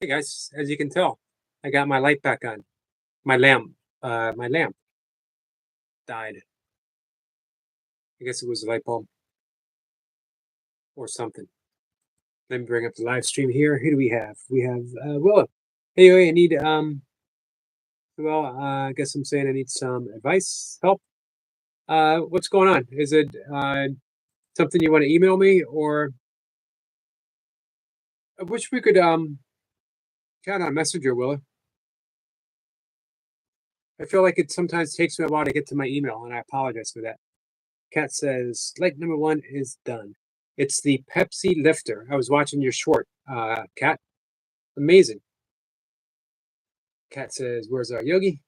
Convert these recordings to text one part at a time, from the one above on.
Hey guys, as you can tell, I got my light back on. My lamp died. I guess it was a light bulb or something. Let me bring up the live stream here. Who do we have? We have Willa. Hey, I need I guess I'm saying I need some advice, help. What's going on? Is it something you want to email me, or I wish we could chat on Messenger, Willa. I feel like it sometimes takes me a while to get to my email, and I apologize for that. Kat says, light number one is done. It's the Pepsi lifter. I was watching your short, Kat. Amazing. Kat says, where's our yogi?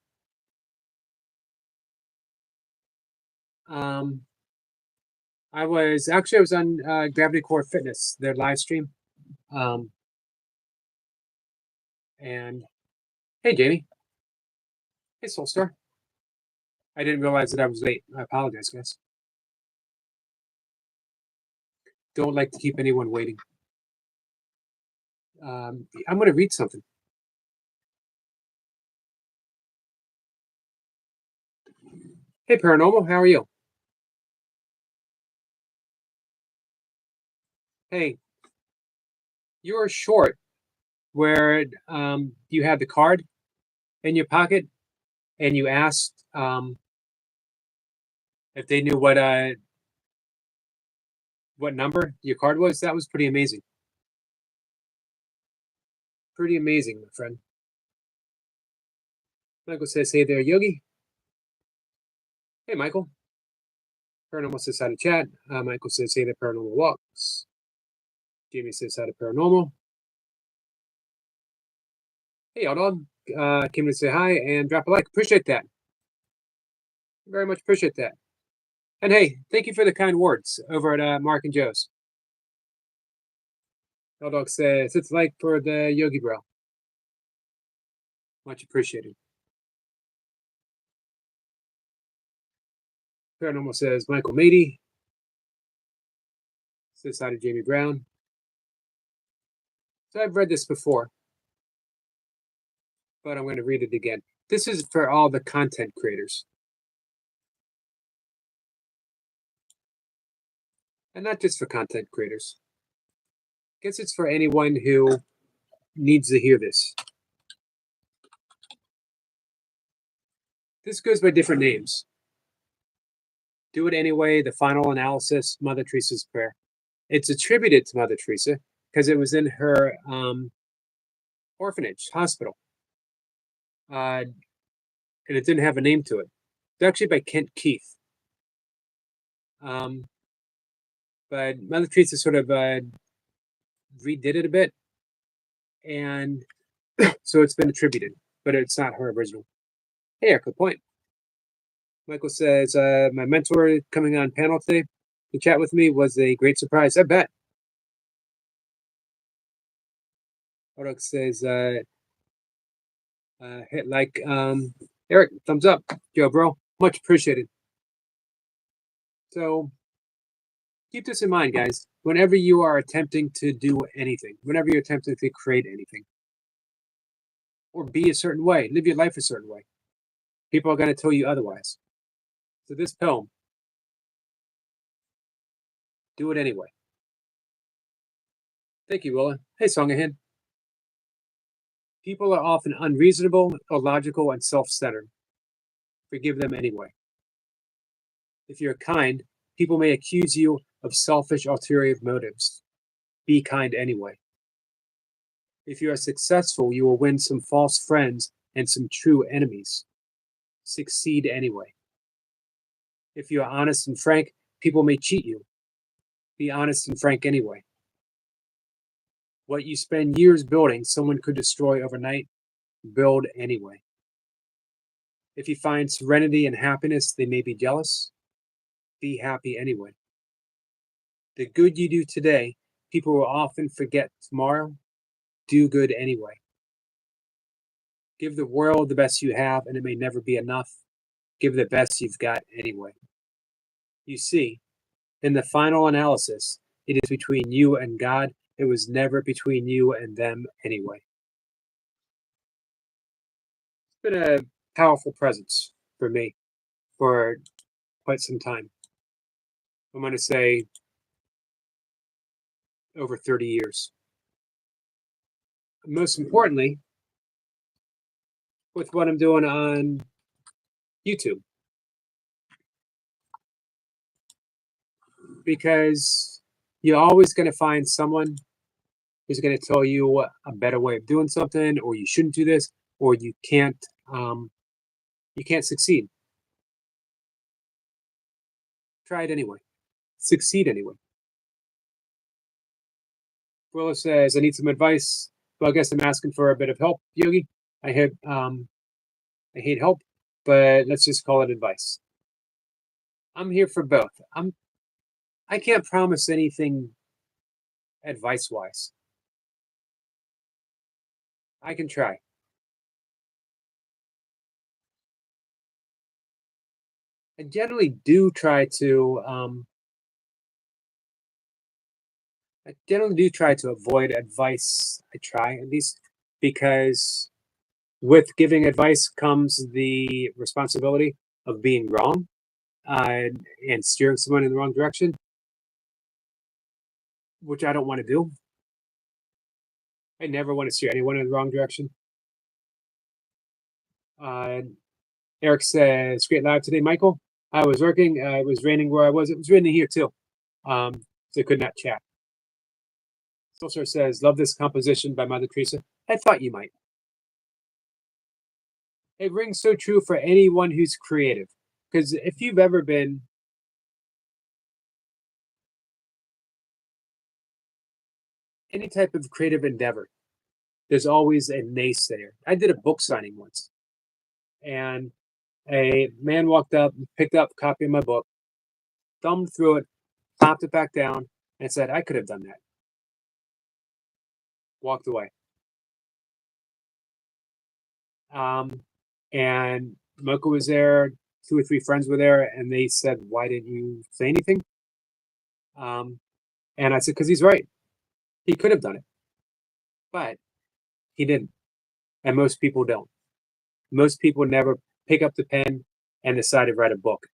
Um, I was on Gravity Core Fitness, their live stream. And hey, Jamie. Hey, Soulstar. I didn't realize that I was late. I apologize, guys. Don't like to keep anyone waiting. I'm going to read something. Hey, Paranormal, how are you? Hey, you're short where you had the card in your pocket and you asked if they knew what number your card was. That was pretty amazing. Pretty amazing, my friend. Michael says, hey there, Yogi. Hey, Michael. Paranormal says hi to chat. Michael says, hey there, Paranormal walks. Jamie says hi to Paranormal. Hey, y'all dog. Came to say hi and drop a like. Appreciate that. Very much appreciate that. And hey, thank you for the kind words over at Mark and Joe's. Dog says, it's like for the Yogi Bro. Much appreciated. Paranormal says, Michael Mady. Says hi to Jamie Brown. So I've read this before, but I'm going to read it again. This is for all the content creators. And not just for content creators. I guess it's for anyone who needs to hear this. This goes by different names. Do It Anyway, The Final Analysis, Mother Teresa's Prayer. It's attributed to Mother Teresa because it was in her orphanage, hospital. And it didn't have a name to it. It's actually by Kent Keith. But Mother Teresa sort of redid it a bit. And so it's been attributed, but it's not her original. Hey, good point. Michael says, my mentor coming on panel today to chat with me was a great surprise. I bet. Odok says, hit like, Eric, thumbs up. Joe, bro, much appreciated. So keep this in mind, guys. Whenever you are attempting to do anything, whenever you're attempting to create anything, or be a certain way, live your life a certain way, people are going to tell you otherwise. So this poem, do it anyway. Thank you, Willa. Hey, Songahin. People are often unreasonable, illogical, and self-centered. Forgive them anyway. If you're kind, people may accuse you of selfish, ulterior motives. Be kind anyway. If you are successful, you will win some false friends and some true enemies. Succeed anyway. If you are honest and frank, people may cheat you. Be honest and frank anyway. What you spend years building, someone could destroy overnight. Build anyway. If you find serenity and happiness, they may be jealous. Be happy anyway. The good you do today, people will often forget tomorrow. Do good anyway. Give the world the best you have, and it may never be enough. Give the best you've got anyway. You see, in the final analysis, it is between you and God. It was never between you and them anyway. been a powerful presence for me for quite some time. I'm going to say over 30 years. Most importantly, with what I'm doing on YouTube, because you're always going to find someone who's going to tell you a better way of doing something, or you shouldn't do this, or um, you can't succeed. Try it anyway. Succeed anyway. Willa says, "I need some advice." Well, I guess I'm asking for a bit of help, Yogi. I hate help, but let's just call it advice. I'm here for both. I can't promise anything advice wise. I can try. I generally do try to I generally do try to avoid advice. I try at least, because with giving advice comes the responsibility of being wrong, and steering someone in the wrong direction, which I don't want to do. I never want to steer anyone in the wrong direction. Uh, Eric says, "Great live today, Michael. I was working. It was raining where I was. It was raining here too. So I could not chat." Solskjaer says, "Love this composition by Mother Teresa." I thought you might. It rings so true for anyone who's creative, because if you've ever been any type of creative endeavor, there's always a naysayer. I did a book signing once, and a man walked up, picked up a copy of my book, thumbed through it, popped it back down, and said, "I could have done that." Walked away. And Mocha was there, 2 or 3 friends were there, and they said, "Why didn't you say anything?" Um, and I said, "Because he's right. He could have done it, but he didn't." And most people don't. Most people never pick up the pen and decide to write a book.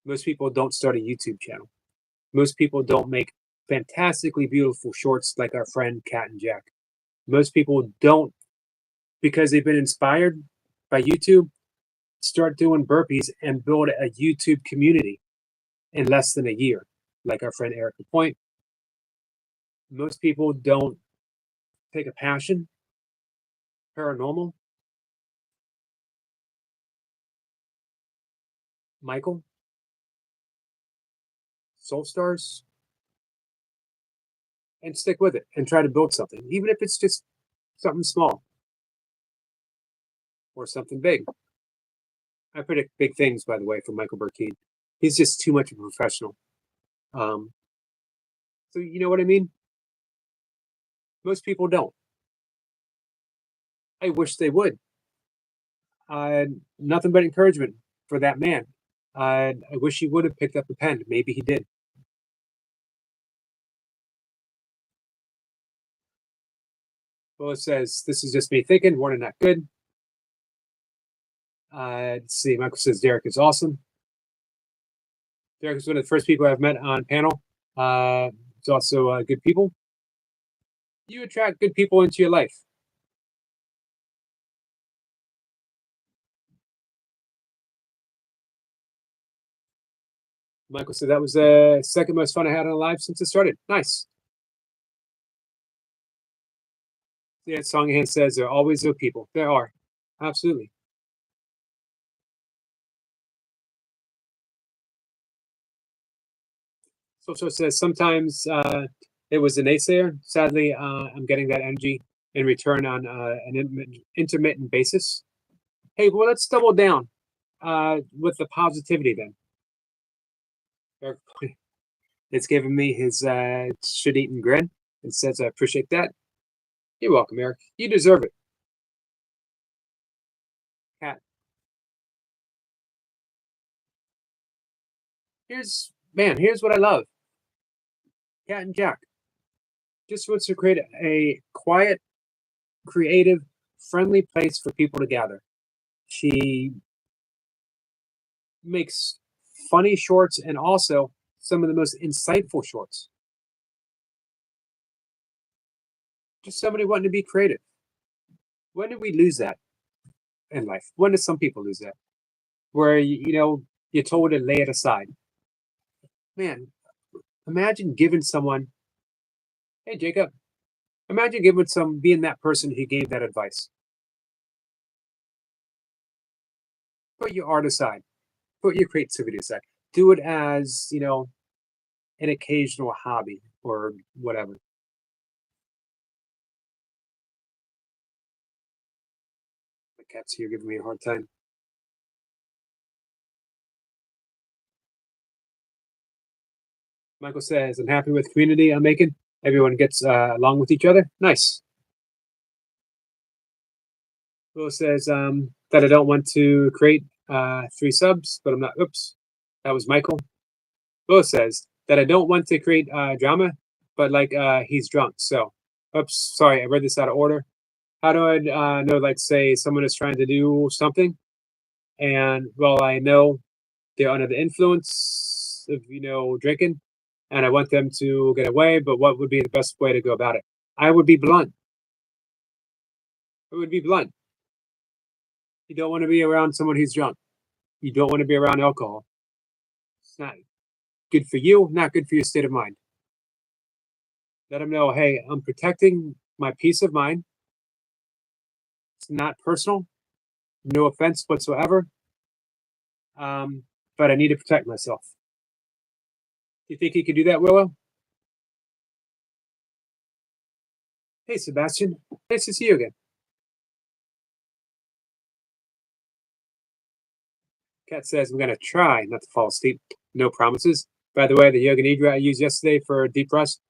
Most people don't start a YouTube channel. Most people don't make fantastically beautiful shorts like our friend Cat and Jack. Most people don't, because they've been inspired by YouTube, start doing burpees and build a YouTube community in less than a year, like our friend Eric Lapointe. Most people don't take a passion, paranormal, Michael, Soul Stars, and stick with it and try to build something, even if it's just something small or something big. I predict big things, by the way, from Michael Burkeen. He's just too much of a professional. Um, so you know what I mean? Most people don't. I wish they would. Nothing but encouragement for that man. I wish he would have picked up the pen. Maybe he did. Well, it says, "This is just me thinking. Warning, not good." Let's see. Michael says, "Derek is awesome." Derek is one of the first people I've met on panel. It's also good people. You attract good people into your life. Michael said that was the second most fun I had on a live since it started. Nice. Yeah, Songahan says there are always good people. There are. Absolutely. Social says sometimes it was a naysayer. Sadly, I'm getting that energy in return on an intermittent basis. Hey, well, let's double down with the positivity then. It's giving me his shit-eating grin and says, "I appreciate that." You're welcome, Eric. You deserve it. Cat. Here's what I love. Cat and Jack just wants to create a quiet, creative, friendly place for people to gather. She makes funny shorts and also some of the most insightful shorts. Just somebody wanting to be creative. When did we lose that in life? When did some people lose that? Where you're told to lay it aside. Man, imagine giving someone, hey Jacob, imagine being that person who gave that advice. Put your art aside. Put your creativity aside. Do it as, an occasional hobby or whatever. The cat's here giving me a hard time. Michael says, I'm happy with the community I'm making. Everyone gets along with each other. Nice. Will says that I don't want to create 3 subs, but I'm not. Oops, that was Michael. Will says that I don't want to create drama, but like he's drunk. So, oops, sorry, I read this out of order. How do I know, like, say someone is trying to do something, and well, I know they're under the influence of drinking, and I want them to get away. But what would be the best way to go about it? I would be blunt. It would be blunt. You don't want to be around someone who's drunk. You don't want to be around alcohol. It's not good for you, not good for your state of mind. Let them know, hey, I'm protecting my peace of mind. It's not personal. No offense whatsoever. But I need to protect myself. Do you think he could do that, Willow? Hey, Sebastian. Nice to see you again. Kat says, I'm going to try not to fall asleep. No promises. By the way, the Yoga Nidra I used yesterday for deep rest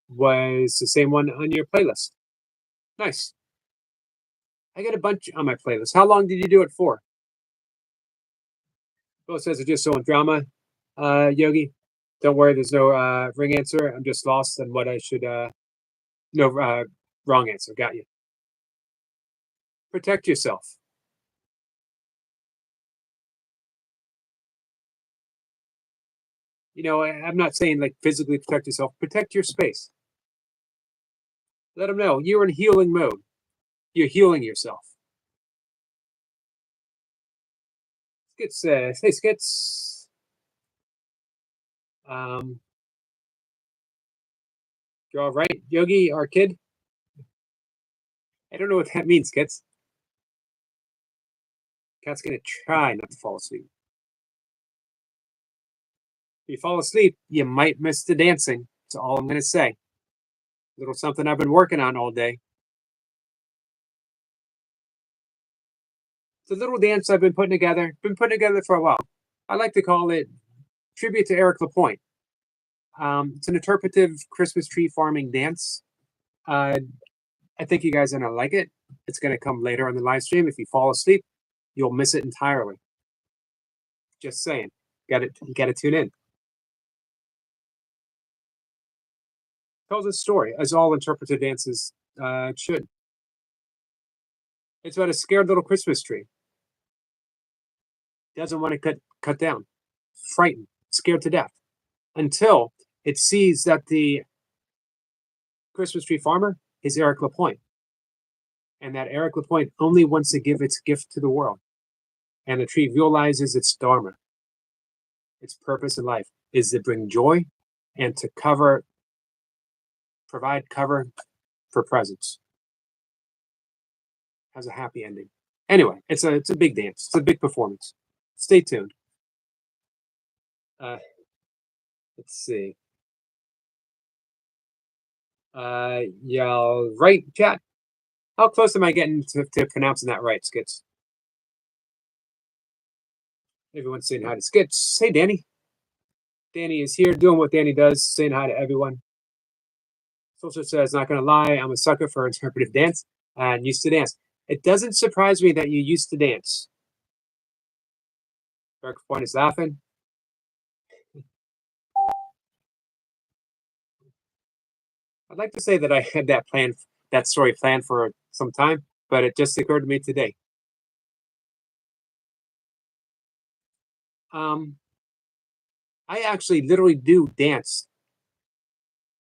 was the same one on your playlist. Nice. I got a bunch on my playlist. How long did you do it for? Bill says it's just so in drama, Yogi. Don't worry, there's no ring answer. I'm just lost on what I should no wrong answer. Got you. Protect yourself. I'm not saying like physically protect yourself. Protect your space. Let them know you're in healing mode. You're healing yourself. Skits says, hey Skits. You're all right, Yogi, our kid. I don't know what that means, Skits. Cat's gonna try not to fall asleep. If you fall asleep, you might miss the dancing. That's all I'm gonna say. A little something I've been working on all day. It's a little dance I've been putting together. For a while. I like to call it tribute to Eric Lapointe. It's an interpretive Christmas tree farming dance. I think you guys are gonna like it. It's gonna come later on the live stream. If you fall asleep, you'll miss it entirely. Just saying. You gotta tune in. Tells a story, as all interpretive dances should. It's about a scared little Christmas tree. Doesn't want to cut down, frightened, scared to death, until it sees that the Christmas tree farmer is Eric Lapointe, and that Eric Lapointe only wants to give its gift to the world, and the tree realizes its dharma, its purpose in life is to bring joy and to provide cover for presents. Has a happy ending. Anyway, it's a big dance. It's a big performance. Stay tuned. Let's see. Yeah, right, chat. How close am I getting to pronouncing that right, Skits? Everyone's saying hi to Skits. Hey, Danny. Danny is here doing what Danny does, saying hi to everyone. Social says, not going to lie, I'm a sucker for interpretive dance and used to dance. It doesn't surprise me that you used to dance. Dark Point is laughing. I'd like to say that I had that story planned for some time. but it just occurred to me today. Um, I actually literally do dance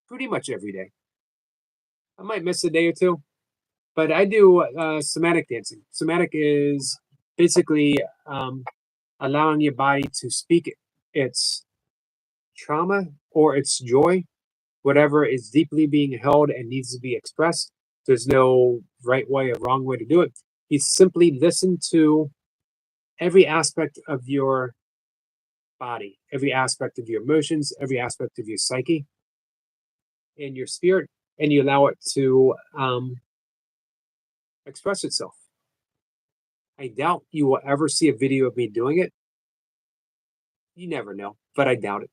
pretty much every day. I might miss a day or two, but I do somatic dancing. Somatic is basically allowing your body to speak its trauma or its joy, whatever is deeply being held and needs to be expressed. There's no right way or wrong way to do it. You simply listen to every aspect of your body, every aspect of your emotions, every aspect of your psyche and your spirit, and you allow it to express itself. I doubt you will ever see a video of me doing it. You never know, but I doubt it.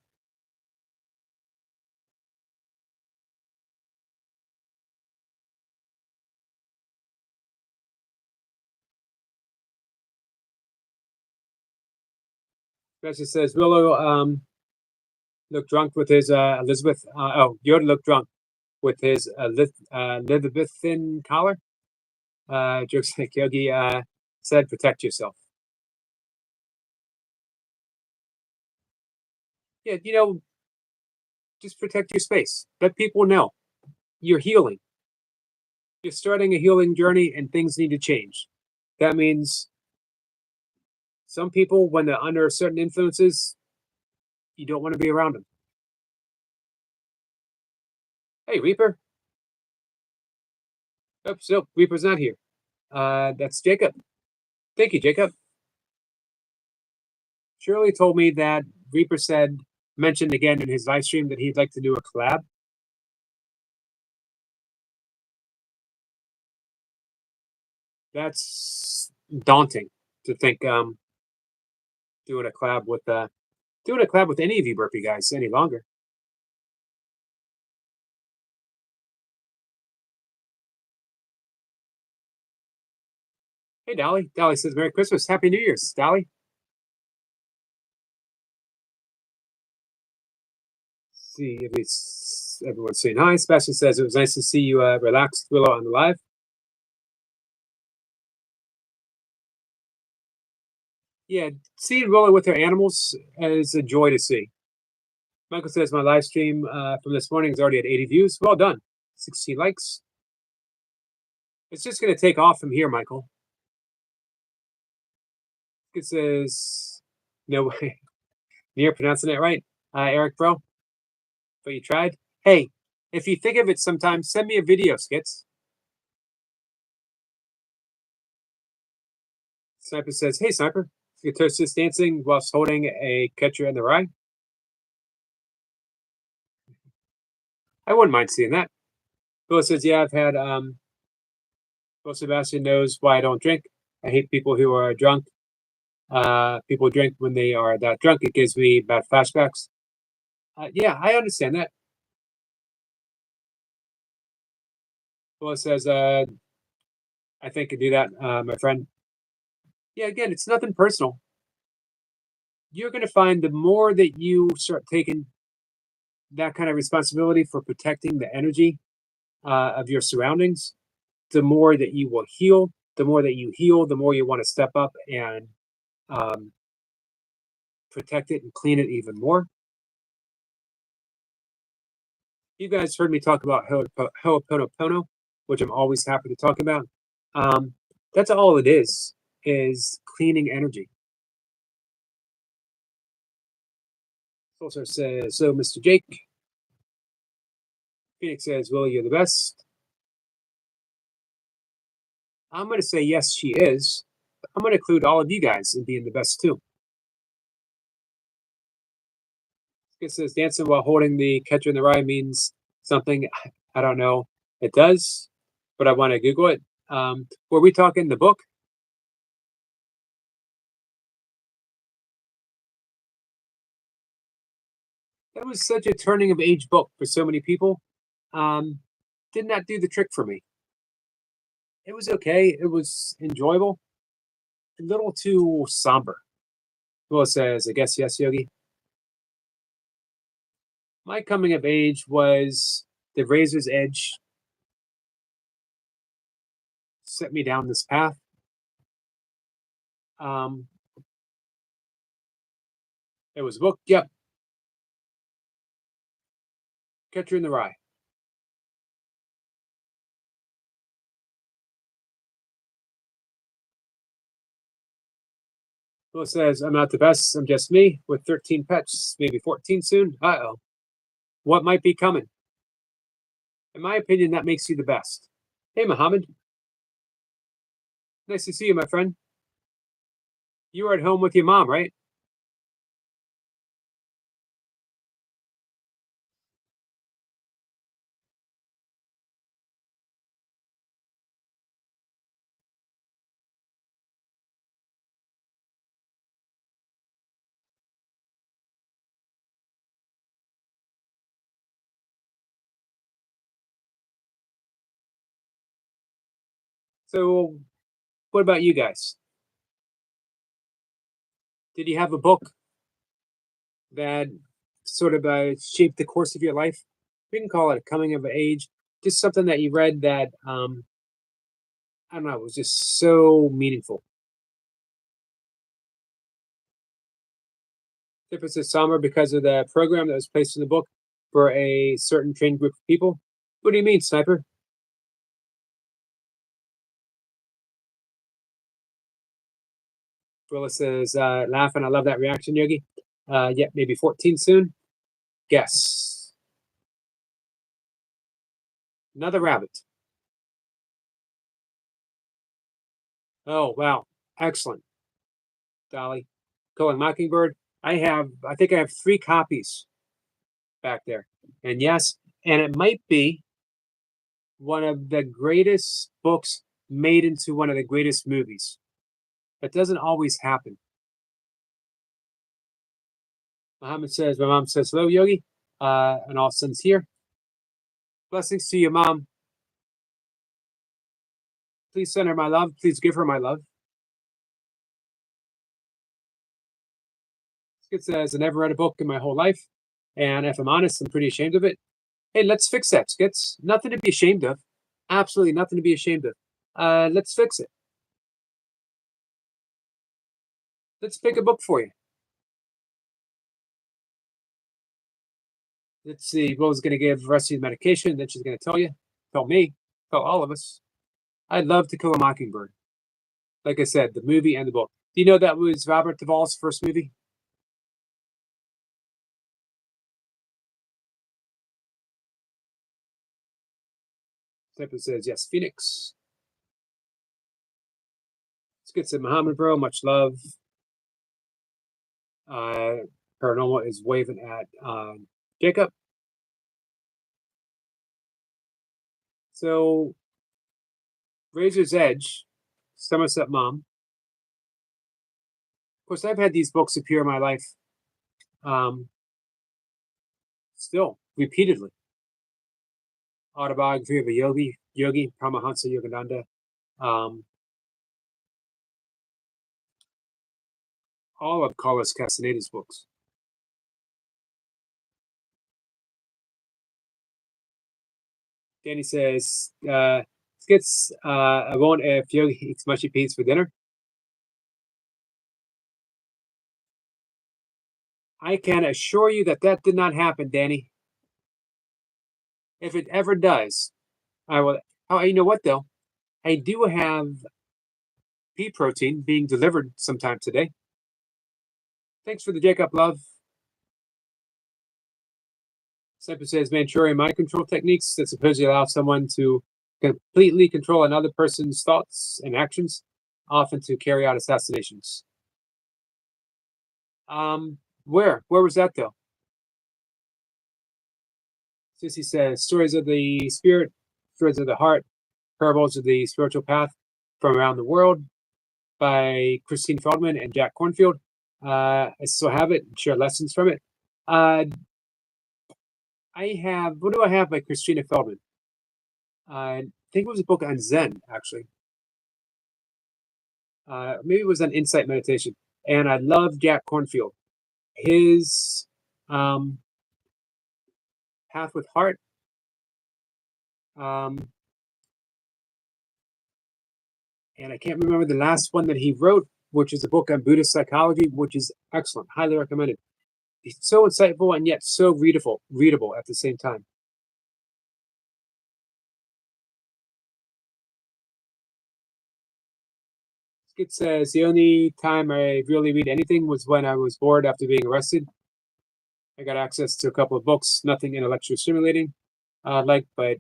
Especially says Willow looked drunk with his Elizabeth. Yoda looked drunk with his Elizabethan collar. Jokes like Yogi said, protect yourself. Yeah, just protect your space. Let people know you're healing. You're starting a healing journey and things need to change. That means some people, when they're under certain influences, you don't want to be around them. Hey, Reaper. Oh, so Reaper's not here. That's Jacob. Thank you, Jacob. Shirley told me that Reaper mentioned again in his live stream that he'd like to do a collab. That's daunting to think doing a collab with any of you burpee guys any longer. Hey, Dolly. Dolly says, Merry Christmas. Happy New Year's, Dolly. See if everyone's saying hi. Sebastian says, it was nice to see you relaxed, Willow, on the live. Yeah, seeing Willow with her animals is a joy to see. Michael says, my live stream from this morning is already at 80 views. Well done. 16 likes. It's just going to take off from here, Michael. It says, no way. You're pronouncing it right, Eric, bro. But you tried. Hey, if you think of it sometime, send me a video, Skits. Sniper says, hey, Sniper. Guitarist dancing whilst holding a catcher in the rye. I wouldn't mind seeing that. Bill says, yeah, I've had, well, Sebastian knows why I don't drink. I hate people who are drunk. People drink when they are that drunk. It gives me bad flashbacks. Yeah, I understand that. Well, says, I think I do that, my friend. Yeah, again, it's nothing personal. You're going to find the more that you start taking that kind of responsibility for protecting the energy of your surroundings, the more that you will heal. The more that you heal, the more you want to step up and um, protect it and clean it even more. You guys heard me talk about Ho'oponopono, which I'm always happy to talk about. That's all it is cleaning energy. Also says, so Mr. Jake. Phoenix says, Will, you're the best. I'm going to say yes, she is. I'm going to include all of you guys in being the best too. It says dancing while holding the catcher in the rye means something. I don't know. It does, but I want to Google it. Were we talking the book? That was such a turning of age book for so many people. Did not do the trick for me. It was okay. It was enjoyable. A little too somber. Well, it says, I guess yes, Yogi. My coming of age was The Razor's Edge, set me down this path. It was a book. Yep. Catcher in the Rye. Will says, I'm not the best. I'm just me with 13 pets, maybe 14 soon. Uh-oh. What might be coming? In my opinion, that makes you the best. Hey, Muhammad. Nice to see you, my friend. You are at home with your mom, right? So, what about you guys? Did you have a book that sort of shaped the course of your life? We can call it a coming of age, just something that you read that I don't know, was just so meaningful. If it's a summer because of the program that was placed in the book for a certain trained group of people. What do you mean, Sniper? Willis says, laughing. I love that reaction, Yogi. Yeah, maybe 14 soon. Guess. Another rabbit. Oh, wow. Excellent, Dolly. Calling Mockingbird. I think I have 3 copies back there. And yes, and it might be one of the greatest books made into one of the greatest movies. That doesn't always happen. Muhammad says, my mom says, hello, Yogi. And all sons here. Blessings to your mom. Please send her my love. Please give her my love. Skid says, I never read a book in my whole life. And if I'm honest, I'm pretty ashamed of it. Hey, let's fix that, Skits. Nothing to be ashamed of. Absolutely nothing to be ashamed of. Let's fix it. Let's pick a book for you. Let's see. Rose going to give Rusty the medication. Then she's going to tell me, tell all of us. I'd love To Kill a Mockingbird. Like I said, the movie and the book. Do you know that was Robert Duvall's first movie? Temple says, yes, Phoenix. Skid said, Muhammad, bro, much love. Paranormal is waving at Jacob. So, Razor's Edge, Somerset Mom. Of course, I've had these books appear in my life still, repeatedly. Autobiography of a Yogi, Paramahansa Yogananda. All of Carlos Castaneda's books. Danny says, Skits, I won't if Yogi eats mushy peas for dinner. I can assure you that that did not happen, Danny. If it ever does, I will. Oh, you know what, though? I do have pea protein being delivered sometime today. Thanks for the Jacob love. Semper says Manchurian mind control techniques that supposedly allow someone to completely control another person's thoughts and actions, often to carry out assassinations. Where was that though? Sissy says stories of the spirit, stories of the heart, parables of the spiritual path from around the world by Christine Feldman and Jack Cornfield. I still have it and share lessons from it. I have, what do I have by Christina Feldman? I think it was a book on Zen, actually. Maybe it was on insight meditation. And I love Jack Cornfield. His Path with Heart. And I can't remember the last one that he wrote, which is a book on Buddhist psychology, which is excellent, highly recommended. It's so insightful and yet so readable at the same time. Skid says, the only time I really read anything was when I was bored after being arrested. I got access to a couple of books, nothing intellectually stimulating, but YH.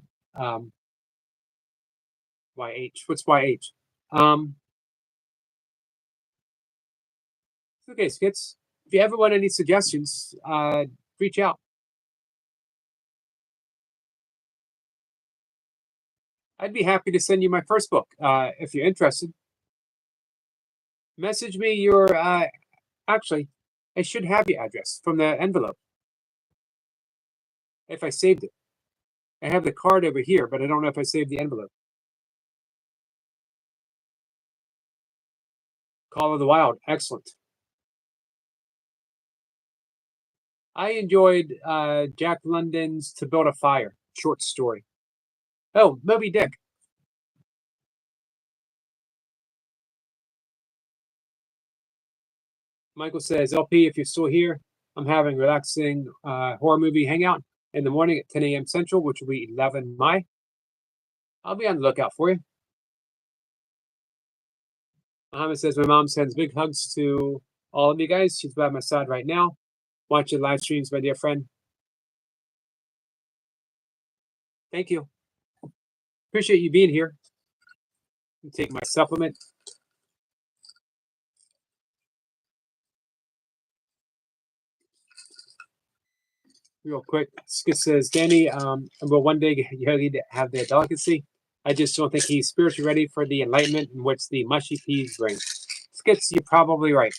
What's YH? Okay, Skits. If you ever want any suggestions, reach out. I'd be happy to send you my first book if you're interested. Message me your. Actually, I should have your address from the envelope if I saved it. I have the card over here, but I don't know if I saved the envelope. Call of the Wild, excellent. I enjoyed Jack London's To Build a Fire short story. Oh, Moby Dick. Michael says, LP, if you're still here, I'm having a relaxing horror movie hangout in the morning at 10 a.m. Central, which will be 11 May. I'll be on the lookout for you. Muhammad says, my mom sends big hugs to all of you guys. She's by my side right now, watching live streams, my dear friend. Thank you. Appreciate you being here. Take my supplement. Real quick, Skid says, Danny, will one day you need to have the delicacy. I just don't think he's spiritually ready for the enlightenment in which the mushy peas bring. Skits, you're probably right.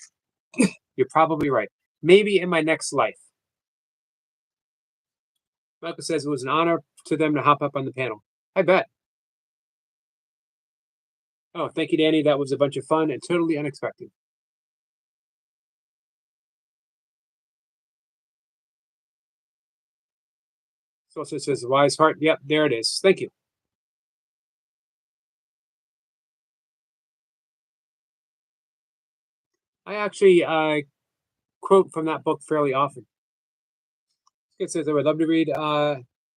You're probably right. Maybe in my next life. Michael says it was an honor to them to hop up on the panel. I bet. Oh, thank you, Danny. That was a bunch of fun and totally unexpected. So also says wise heart. Yep, there it is. Thank you. I actually quote from that book fairly often. It says I would love to read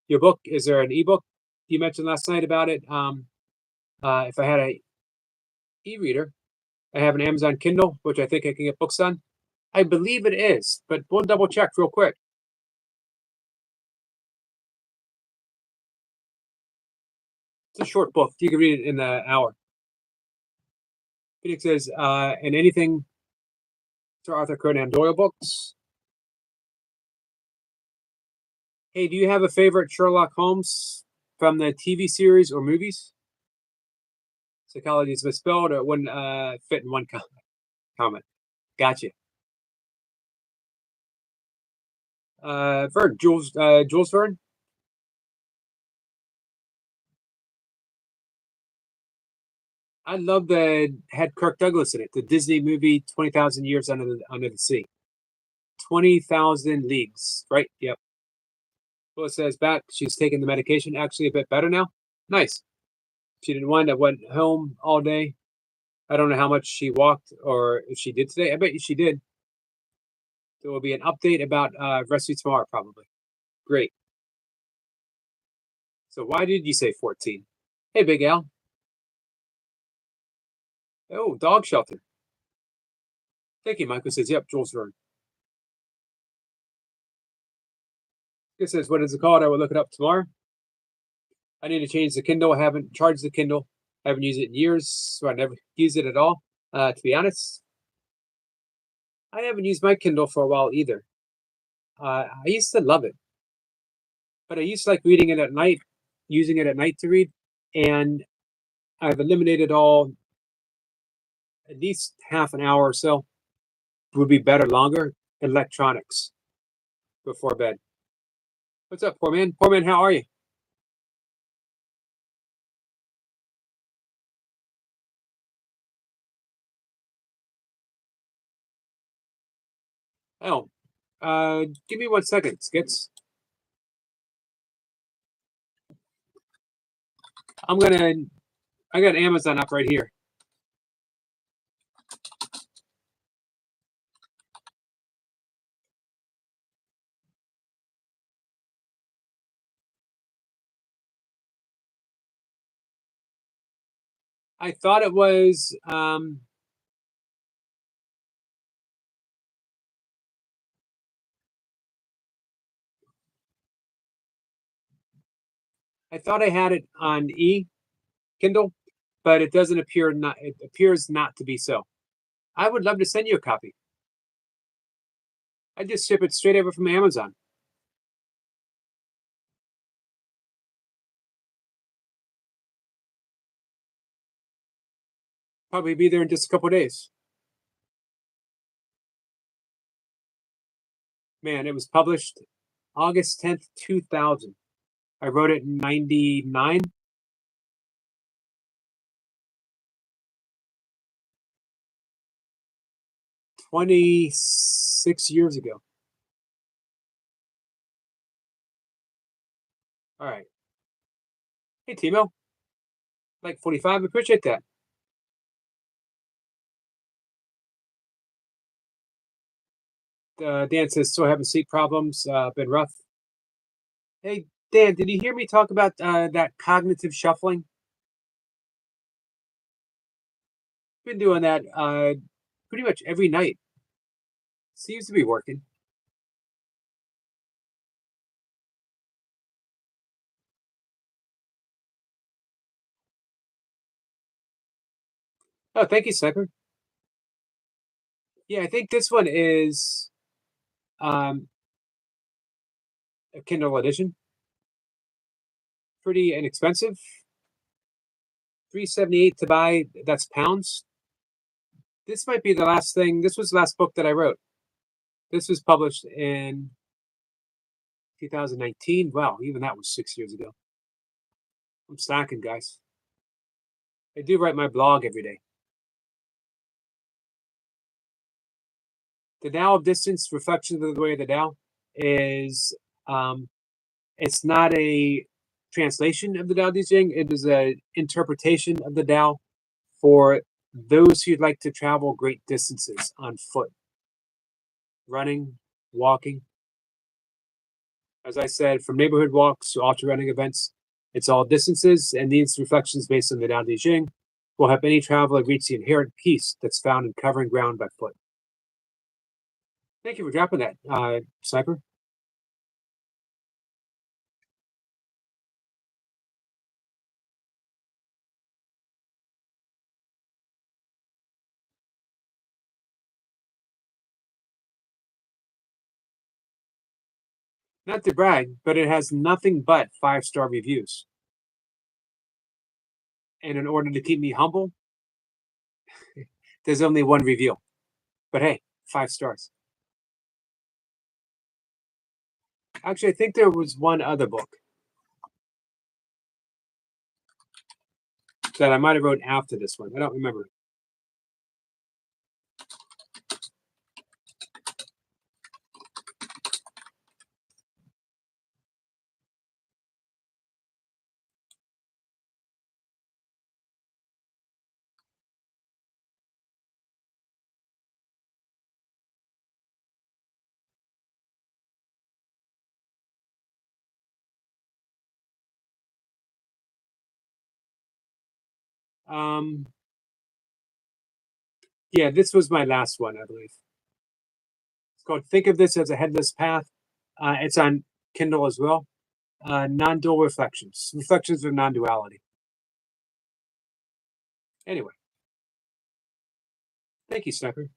your book. Is there an ebook you mentioned last night about it? If I had a e-reader, I have an Amazon Kindle, which I think I can get books on. I believe it is, but we'll double check real quick. It's a short book. You can read it in an hour. Phoenix says, and anything to Arthur Conan Doyle books. Hey, do you have a favorite Sherlock Holmes from the TV series or movies? Psychology is misspelled, or it wouldn't fit in one comment. Gotcha. Vern, Jules Verne. I love the had Kirk Douglas in it, the Disney movie 20,000 Years Under the Sea. 20,000 Leagues, right? Yep. Well, it says back. She's taking the medication. Actually, a bit better now. Nice. She didn't wind up went home all day. I don't know how much she walked or if she did today. I bet she did. There will be an update about rest of tomorrow, probably. Great. So why did you say 14? Hey, Big Al. Oh, dog shelter. Thank you, Michael says, yep, Jules Verne. It says, what is it called? I will look it up tomorrow. I need to change the Kindle. I haven't charged the Kindle. I haven't used it in years, so I never use it at all. To be honest, I haven't used my Kindle for a while either. I used to love it, but I used to like reading it at night, using it at night to read, and I've eliminated all. At least half an hour or so would be better longer electronics before bed. What's up, poor man? Poor man, how are you? Oh, give me 1 second, Skits. I got Amazon up right here. I thought it was I thought I had it on Kindle, but it doesn't appear not it appears not to be so. I would love to send you a copy. I just ship it straight over from Amazon. Probably be there in just a couple days. Man, it was published August 10th, 2000. I wrote it in 99. 26 years ago. All right. Hey, Timo. Like 45. Appreciate that. Dan says, still having sleep problems. Been rough. Hey, Dan, did you hear me talk about that cognitive shuffling? Been doing that pretty much every night. Seems to be working. Oh, thank you, Sniper. Yeah, I think this one is um, a Kindle edition. Pretty inexpensive. $3.78 to buy. That's pounds. This might be the last thing. This was the last book that I wrote. This was published in 2019. Wow, even that was 6 years ago. I'm slacking, guys. I do write my blog every day. The Tao of Distance, Reflections of the Way of the Tao, is it's not a translation of the Tao Te Ching. It is an interpretation of the Tao for those who'd like to travel great distances on foot, running, walking. As I said, from neighborhood walks to ultra running events, it's all distances, and these reflections based on the Tao Te Ching will help any traveler reach the inherent peace that's found in covering ground by foot. Thank you for dropping that, Sniper. Not to brag, but it has nothing but 5-star reviews. And in order to keep me humble, there's only one review. But hey, 5 stars. Actually, I think there was one other book that I might have wrote after this one. I don't remember. Yeah, this was my last one, I believe. It's called Think of This as a Headless Path. It's on Kindle as well. Non-dual reflections. Reflections of non-duality. Anyway. Thank you, Sniper.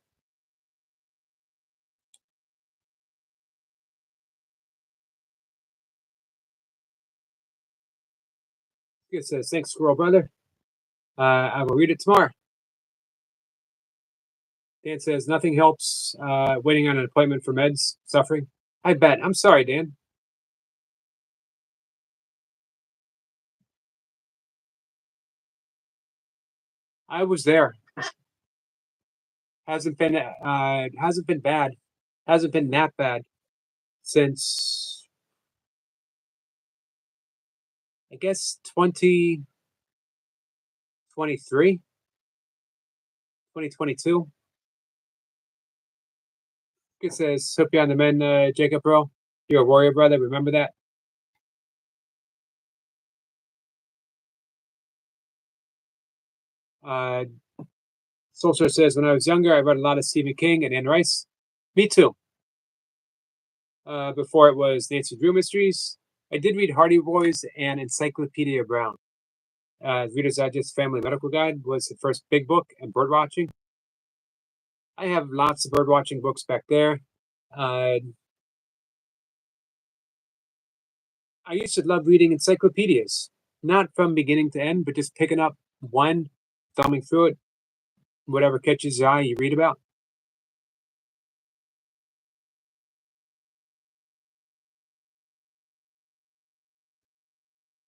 It says, thanks, Squirrel Brother. I will read it tomorrow. Dan says, nothing helps waiting on an appointment for meds, suffering. I bet. I'm sorry, Dan. I was there. Hasn't been bad. Hasn't been that bad since I guess 2023, 2022. It says, hope you're on the men, Jacob, bro. You're a warrior, brother. Remember that? Solskjaer says, when I was younger, I read a lot of Stephen King and Anne Rice. Me too. Before it was Nancy Drew Mysteries, I did read Hardy Boys and Encyclopedia Brown. Reader's Digest Family Medical Guide was the first big book, and bird watching. I have lots of bird watching books back there. I used to love reading encyclopedias, not from beginning to end, but just picking up one, thumbing through it, whatever catches your eye, you read about.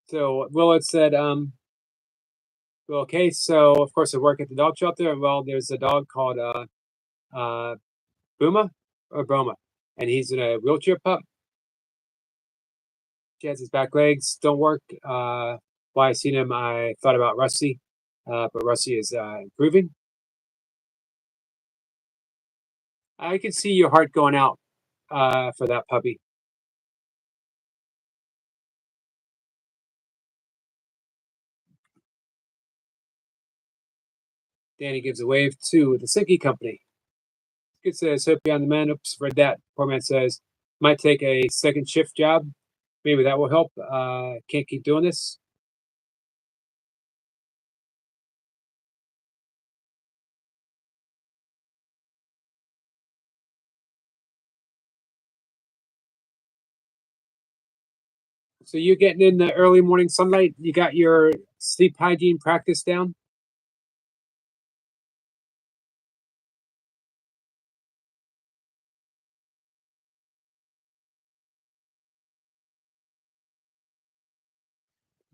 So Willard said, well, okay, so of course I work at the dog shelter, and well, there's a dog called Buma or Broma, and he's in a wheelchair pup. He has his back legs, don't work. While I seen him, I thought about Rusty, but Rusty is improving. I can see your heart going out for that puppy. Danny gives a wave to the Sinky Company. Good says, hope you're on the man. Oops, read that. Poor man says, might take a second shift job. Maybe that will help. Can't keep doing this. So you're getting in the early morning sunlight. You got your sleep hygiene practice down.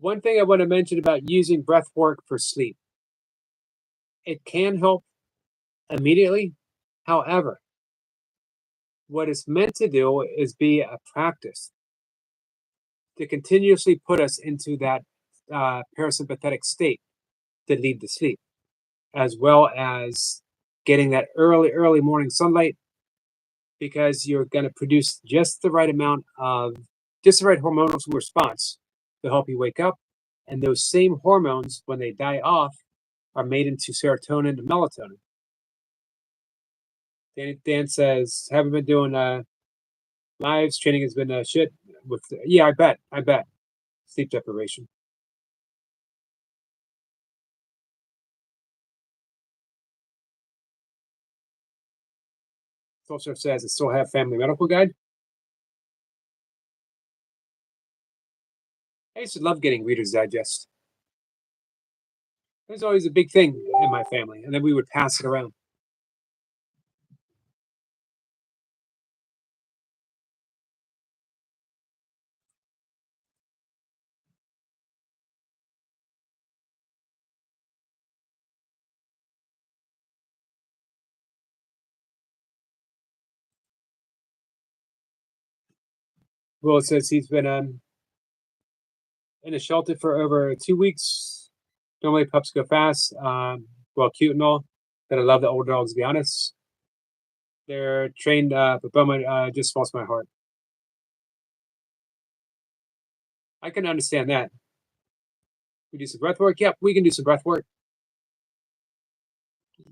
One thing I want to mention about using breath work for sleep. It can help immediately. However, what it's meant to do is be a practice to continuously put us into that parasympathetic state to lead to sleep, as well as getting that early morning sunlight, because you're going to produce just the right amount of just the right hormonal response to help you wake up. And those same hormones, when they die off, are made into serotonin and melatonin. Dan says, haven't been doing lives. Training has been shit. Yeah, I bet. Sleep deprivation. Also says, I still have Family Medical Guide. I used to love getting Reader's Digest. It was always a big thing in my family, and then we would pass it around. Well, it says he's been in a shelter for over 2 weeks. Normally, pups go fast, well, cute and all. But I love the older dogs, to be honest. They're trained, but Bowman just falls my heart. I can understand that. We do some breath work. Yep, we can do some breath work.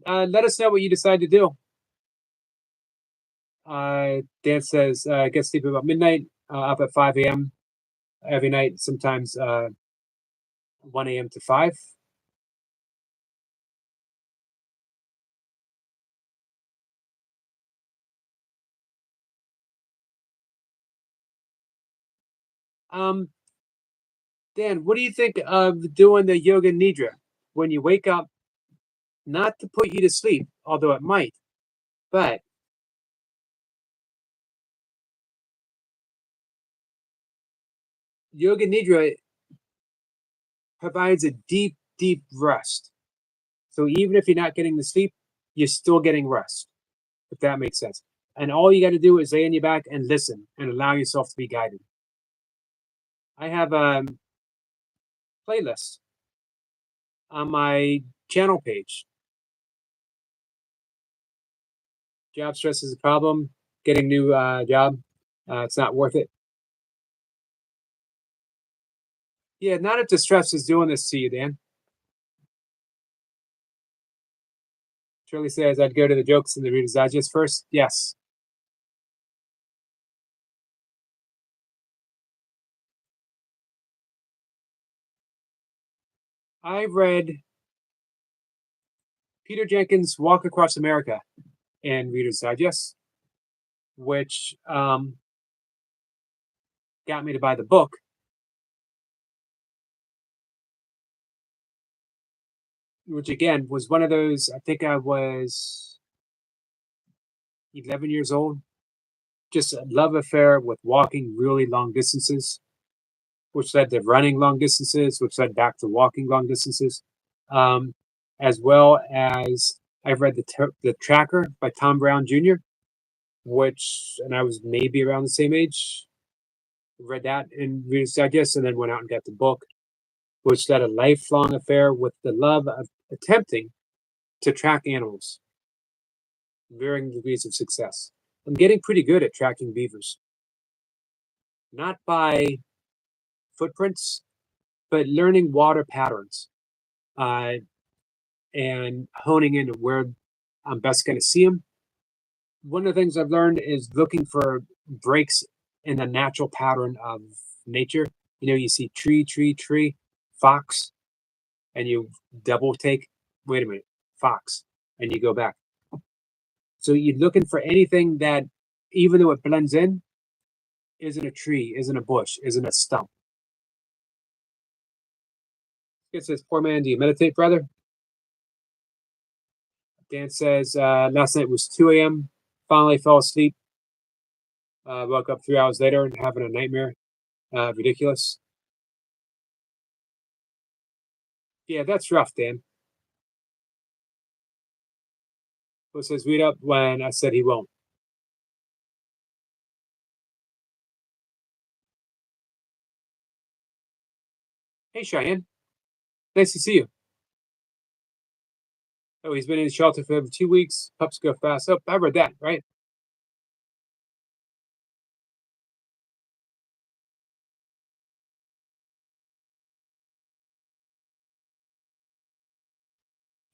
Let us know what you decide to do. Dan says, get sleep about midnight, up at 5 a.m. every night, sometimes 1 a.m. to 5. Dan, what do you think of doing the yoga nidra when you wake up? Not to put you to sleep, although it might, but yoga nidra provides a deep rest. So even if you're not getting the sleep, you're still getting rest, if that makes sense. And all you got to do is lay on your back and listen and allow yourself to be guided. I have a playlist on my channel page. Job stress is a problem. Getting new job, it's not worth it. Yeah, not if the stress is doing this to you, Dan. Shirley says, I'd go to the jokes in the Reader's Digest first. Yes. I read Peter Jenkins' Walk Across America in Reader's Digest, which got me to buy the book. Which again was one of those, I think I was 11 years old. Just a love affair with walking really long distances, which led to running long distances, which led back to walking long distances. As well as I've read the Tracker by Tom Brown Jr., and I was maybe around the same age. Read that in Reader's Digest, and then went out and got the book, which led a lifelong affair with the love of attempting to track animals, varying degrees of success. I'm getting pretty good at tracking beavers, not by footprints, but learning water patterns and honing in where I'm best going to see them. One of the things I've learned is looking for breaks in the natural pattern of nature. You see tree, fox, and you double take, wait a minute, fox, and you go back. So you're looking for anything that, even though it blends in, isn't a tree, isn't a bush, isn't a stump. It says, poor man, do you meditate, brother? Dan says, last night was 2 a.m. Finally fell asleep. Woke up 3 hours later and having a nightmare. Ridiculous. Yeah, that's rough, Dan. Who says, read up when I said he won't. Hey, Cheyenne. Nice to see you. Oh, he's been in the shelter for over 2 weeks. Pups go fast. Oh, I read that, right?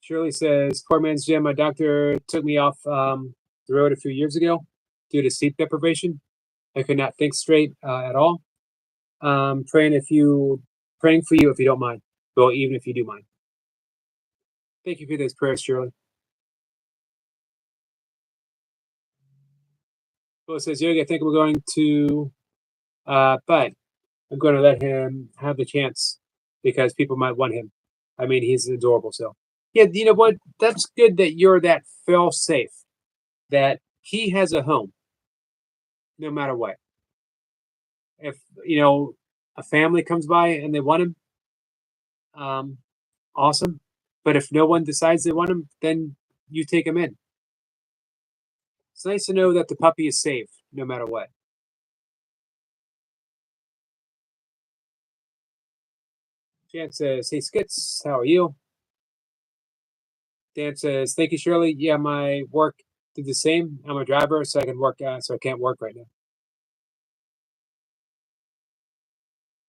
Shirley says, poor man's Jim. My doctor took me off the road a few years ago due to sleep deprivation. I could not think straight at all. Praying for you if you don't mind. Well, even if you do mind. Thank you for those prayers, Shirley. Well, it says, Yogi, I think we're going to, but I'm going to let him have the chance because people might want him. I mean, he's adorable. So, yeah, you know what? That's good that you're that fail safe, that he has a home no matter what. If, a family comes by and they want him, awesome. But if no one decides they want him, then you take him in. It's nice to know that the puppy is safe no matter what. Jan says, hey, Skits, how are you? Dan says, thank you, Shirley. Yeah, my work did the same. I'm a driver, so I can work, so I can't work right now.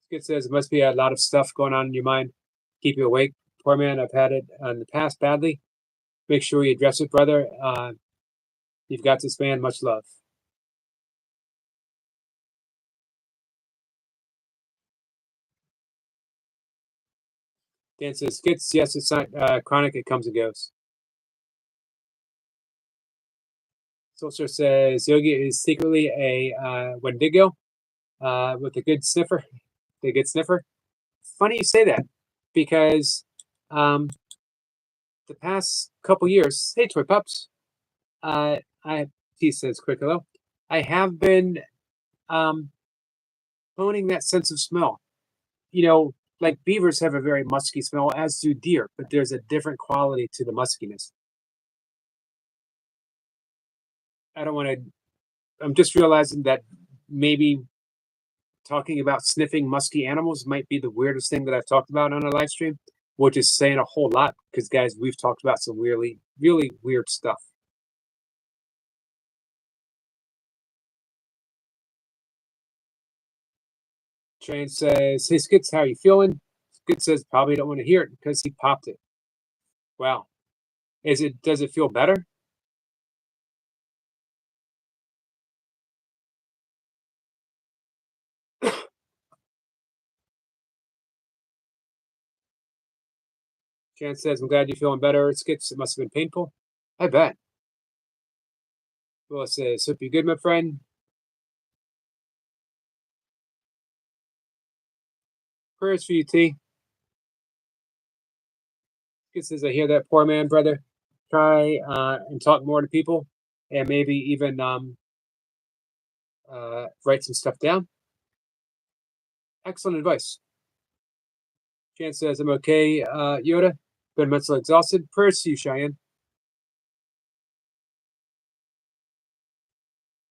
Skits says, it must be a lot of stuff going on in your mind. Keep you awake. Poor man, I've had it in the past badly. Make sure you address it, brother. You've got this man. Much love. Dan says, Skits, yes, it's not chronic. It comes and goes. Soldier says, Yogi is secretly a Wendigo with a good sniffer. The good sniffer. Funny you say that because the past couple years, hey, toy pups, he says, quick hello. I have been honing that sense of smell. Like beavers have a very musky smell, as do deer, but there's a different quality to the muskiness. I don't want to. I'm just realizing that maybe talking about sniffing musky animals might be the weirdest thing that I've talked about on a live stream, which is saying a whole lot because, guys, we've talked about some really, really weird stuff. Train says, hey, Skits, how are you feeling? Skits says, probably don't want to hear it because he popped it. Wow. Does it feel better? Chance says, I'm glad you're feeling better. Skits, it must have been painful. I bet. Will says, hope you're good, my friend. Prayers for you, T. Skits says, I hear that, poor man, brother. Try and talk more to people, and maybe even write some stuff down. Excellent advice. Chance says, I'm okay, Yoda, but mentally exhausted. Prayers to you, Cheyenne.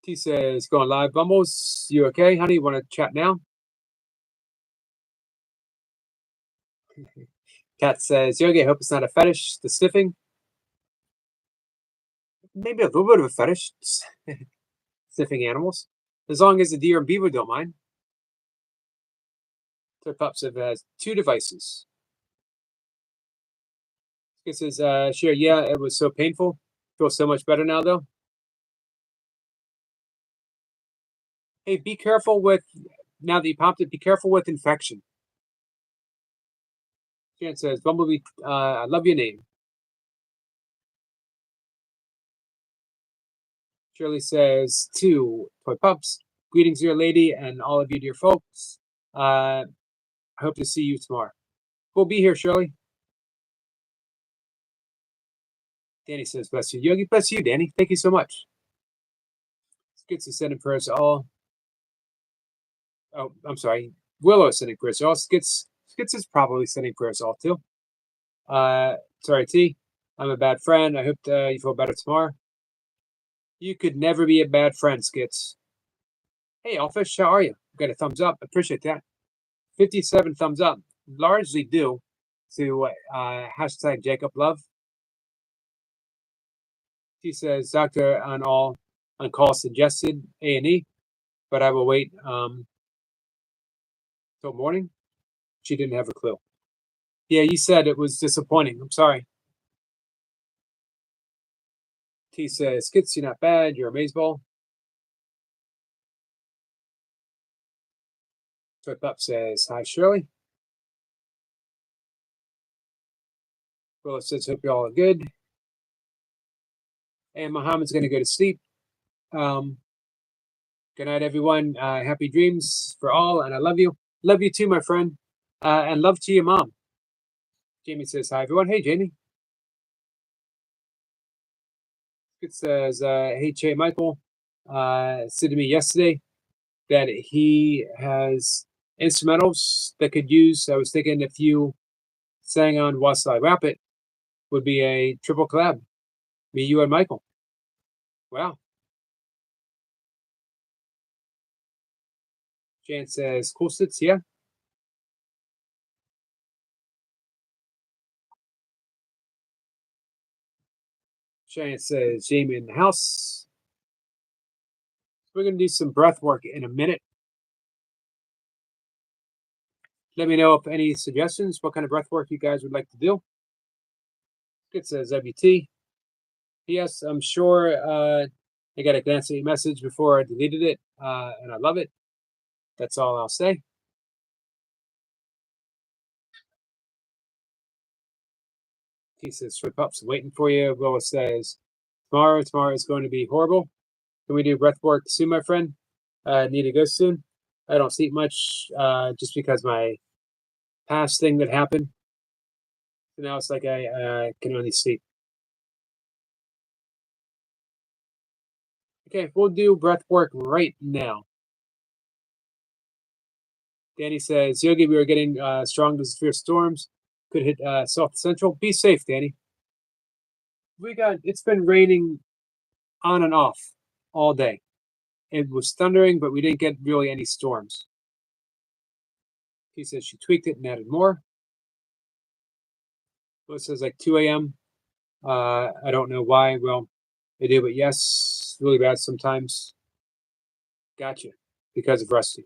T says, going live, Bumbles. You okay, honey? Want to chat now? Cat says, Yogi, I hope it's not a fetish, the sniffing. Maybe a little bit of a fetish, sniffing animals. As long as the deer and beaver don't mind. Their pups have two devices. It says, sure, yeah, it was so painful. Feels so much better now, though. Hey, be careful with, now that you popped it, be careful with infection. Jan says, Bumblebee, I love your name. Shirley says, to Toy Pups, greetings, dear lady, and all of you, dear folks. I hope to see you tomorrow. We'll be here, Shirley. Danny says, bless you. Yogi, bless you, Danny. Thank you so much. Skits is sending prayers to all. Oh, I'm sorry. Willow is sending prayers to all. Skits is probably sending prayers to all, too. Sorry, T. I'm a bad friend. I hope you feel better tomorrow. You could never be a bad friend, Skits. Hey, Elfish, how are you? Got a thumbs up. Appreciate that. 57 thumbs up. Largely due to hashtag Jacob Love. He says, Doctor on call suggested A&E, but I will wait till morning. She didn't have a clue. Yeah, you said it was disappointing. I'm sorry. T says, Skits, you're not bad. You're amazing. Toy Pup says, hi, Shirley. Willow says, hope you all are good. And Muhammad's going to go to sleep. Good night, everyone. Happy dreams for all, and I love you. Love you too, my friend. And love to your mom. Jamie says, hi, everyone. Hey, Jamie. It says, hey, Che Michael said to me yesterday that he has instrumentals that could use. I was thinking if you sang on Whilst I Rap It, would be a triple collab. Me, you, and Michael. Wow. Jan says, cool sits, yeah. Cheyenne says, Jamie in the house. We're going to do some breath work in a minute. Let me know if any suggestions, what kind of breath work you guys would like to do. It says WT. P.S. I'm sure I got a glance at your message before I deleted it, and I love it. That's all I'll say. He says, Toy Pups, waiting for you. Willis says, tomorrow is going to be horrible. Can we do breath work soon, my friend? Need to go soon. I don't sleep much just because my past thing that happened. So now it's like I can only sleep. Okay, we'll do breath work right now. Danny says, Yogi, we are getting strong to severe storms. Could hit South Central. Be safe, Danny. It's been raining on and off all day. It was thundering, but we didn't get really any storms. He says she tweaked it and added more. It says like 2 a.m. I don't know why. Well, they do, but yes, really bad sometimes. Gotcha. Because of Rusty.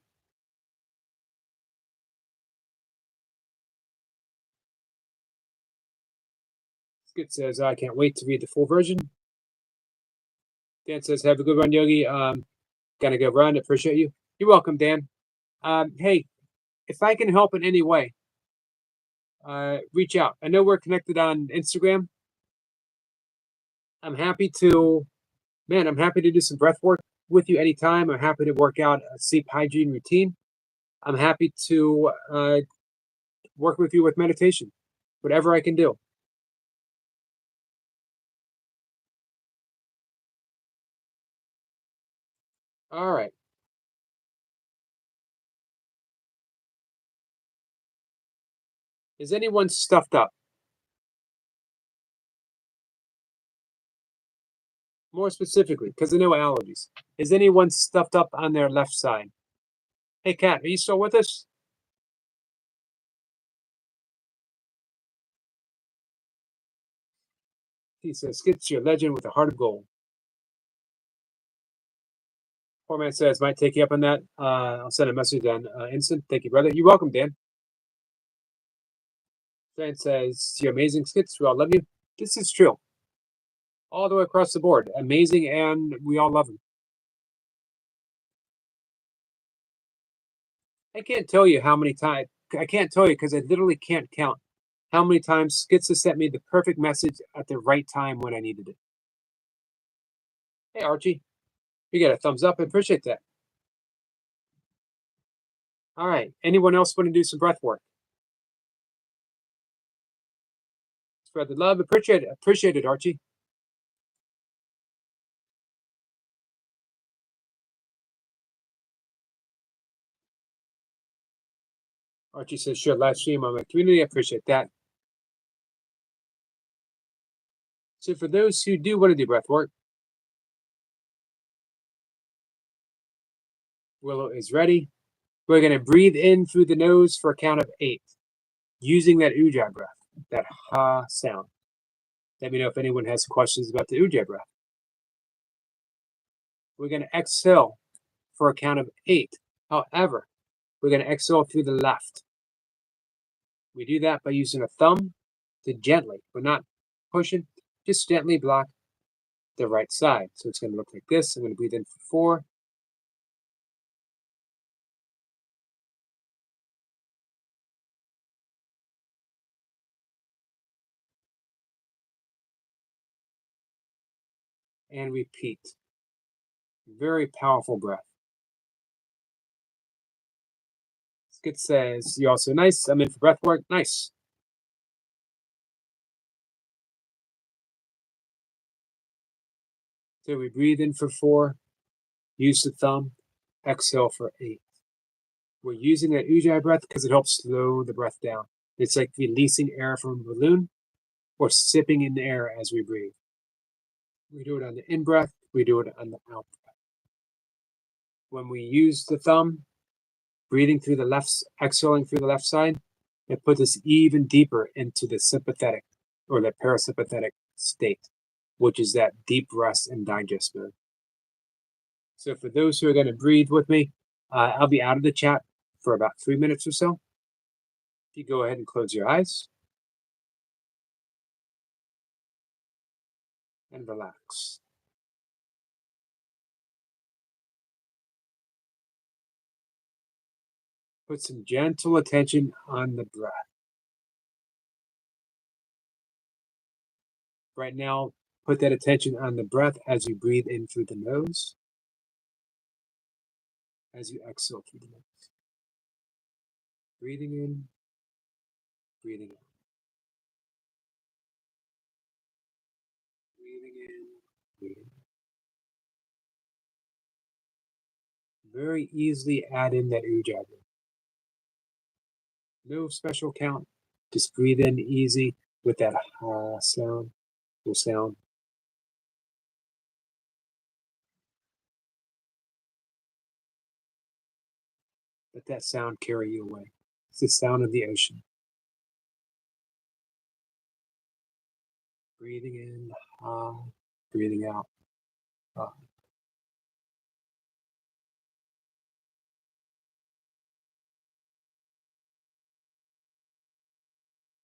Skid says, I can't wait to read the full version. Dan says, have a good run, Yogi. Gotta go run. Appreciate you. You're welcome, Dan. Hey, if I can help in any way, reach out. I know we're connected on Instagram. I'm happy to do some breath work with you anytime. I'm happy to work out a sleep hygiene routine. I'm happy to work with you with meditation, whatever I can do. All right. Is anyone stuffed up? More specifically, because I know allergies. Is anyone stuffed up on their left side? Hey, Kat, are you still with us? He says, Skits, your legend with a heart of gold. Poor man says, might take you up on that. I'll send a message on instant. Thank you, brother. You're welcome, Dan. Dan says, you're amazing, Skits. We all love you. This is true. All the way across the board. Amazing, and we all love him. I can't tell you how many times. I can't tell you because I literally can't count how many times Skits has sent me the perfect message at the right time when I needed it. Hey, Archie. You get a thumbs up. I appreciate that. All right. Anyone else want to do some breath work? Spread the love. Appreciate it. Appreciate it, Archie. Archie says, sure, live stream on my community. I appreciate that. So for those who do want to do breath work, Willow is ready. We're going to breathe in through the nose for a count of 8, using that ujjayi breath, that ha sound. Let me know if anyone has questions about the ujjayi breath. We're going to exhale for a count of 8. However, we're going to exhale through the left. We do that by using a thumb to gently, we're not pushing, just gently block the right side. So it's going to look like this. I'm going to breathe in for 4. And repeat. Very powerful breath. Skit says, you're also nice. I'm in for breath work. Nice. So we breathe in for 4, use the thumb, exhale for 8. We're using that ujjayi breath because it helps slow the breath down. It's like releasing air from a balloon or sipping in the air as we breathe. We do it on the in breath, we do it on the out breath. When we use the thumb, breathing through the left, exhaling through the left side, it puts us even deeper into the sympathetic or the parasympathetic state, which is that deep rest and digest mode. So for those who are going to breathe with me, I'll be out of the chat for about 3 minutes or so. If you go ahead and close your eyes and relax. Put some gentle attention on the breath. Right now, put that attention on the breath as you breathe in through the nose, as you exhale through the nose. Breathing in, breathing out. Breathing in, breathing out. Very easily add in that ujjayi. No special count. Just breathe in easy with that ha sound, full sound. Let that sound carry you away. It's the sound of the ocean. Breathing in, ha, breathing out, ha.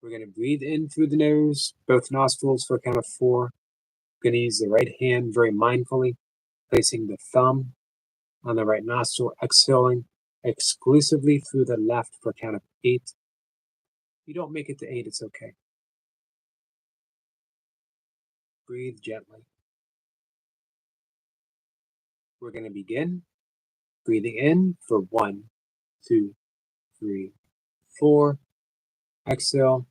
We're going to breathe in through the nose, both nostrils for a count of 4. We're going to use the right hand very mindfully, placing the thumb on the right nostril, exhaling exclusively through the left for a count of 8. If you don't make it to 8, it's okay. Breathe gently. We're going to begin breathing in for 1, 2, 3, 4. Exhale,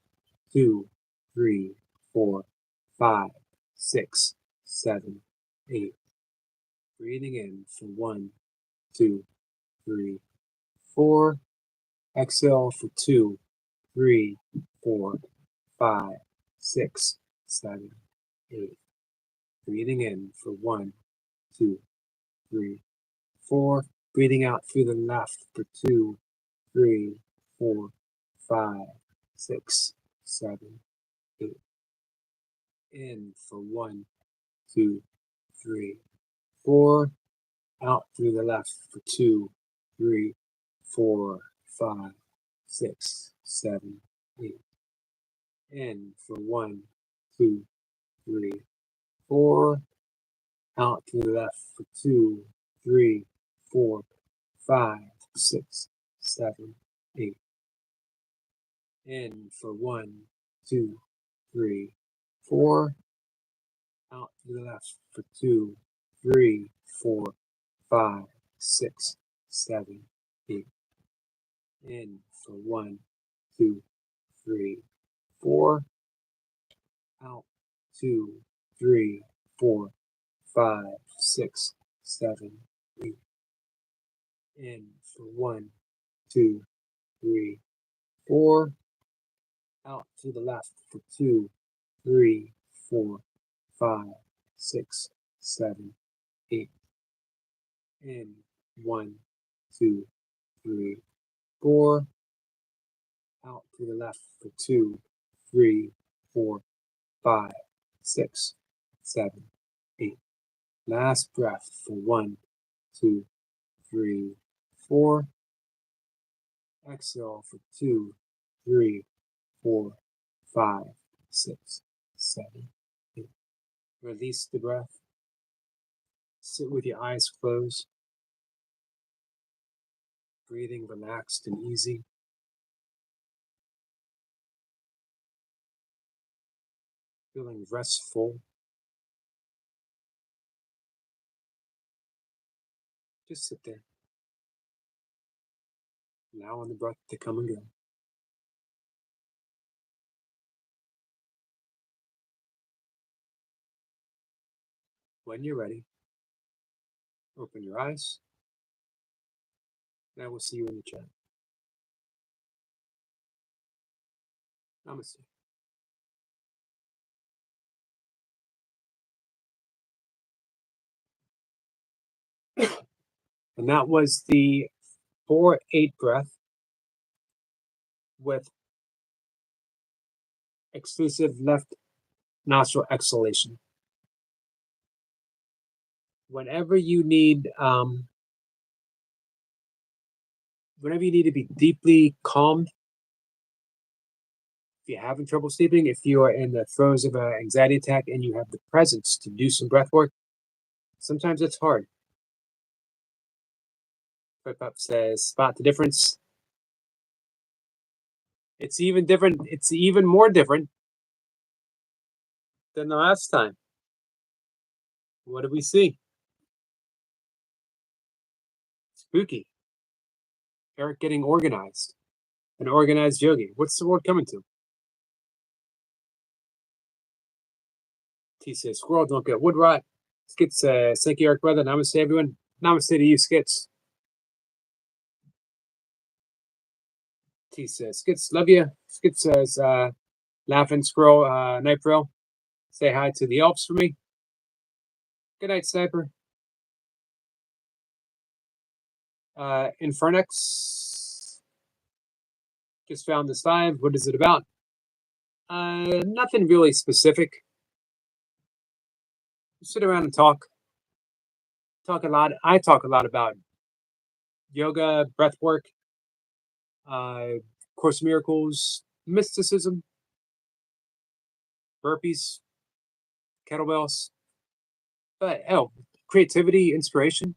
2, 3, 4, 5, 6, 7, 8. Breathing in for 1, 2, 3, 4. Exhale for 2, 3, 4, 5, 6, 7, 8. Breathing in for 1, 2, 3, 4. Breathing out through the left for 2, 3, 4, 5, 6, 7, 8. In for 1, 2, 3, 4. Out through the left for 2, 3, 4, 5, 6, 7, 8. In for 1, 2, 3, 4. Out through the left for 2, 3, 4, 5, 6, 7, 8. In for 1, 2, 3, 4. Out to the left for 2, 3, 4, 5, 6, 7, 8. In for 1, 2, 3, 4. Out 2, 3, 4, 5, 6, 7, 8. In for 1, 2, 3, 4. Out to the left for 2, 3, 4, 5, 6, 7, 8. In 1, 2, 3, 4. Out to the left for 2, 3, 4, 5, 6, 7, 8. Last breath for 1, 2, 3, 4. Exhale for 2, 3, 4, 5, 6, 7, 8. Release the breath. Sit with your eyes closed. Breathing relaxed and easy. Feeling restful. Just sit there, allowing the breath to come and go. When you're ready, open your eyes, and I will see you in the chat. Namaste. And that was the 4-8 breath with exclusive left nostril exhalation. Whenever you need to be deeply calmed, if you're having trouble sleeping, if you are in the throes of an anxiety attack and you have the presence to do some breath work, sometimes it's hard. Up says, spot the difference. It's even different. It's even more different than the last time. What do we see? Spooky. Eric getting organized. An organized yogi. What's the word coming to? T says, squirrel don't get wood rot. Skits says, thank you, Eric, brother. Namaste, everyone. Namaste to you, Skits. T says, Skits, love you. Skits says, laughing squirrel, night frill. Say hi to the elves for me. Good night, Sniper. Infernex. Just found this live. What is it about? Nothing really specific. Sit around and talk a lot. I talk a lot about yoga, breath work, Course in Miracles, mysticism, burpees, kettlebells. But creativity, inspiration.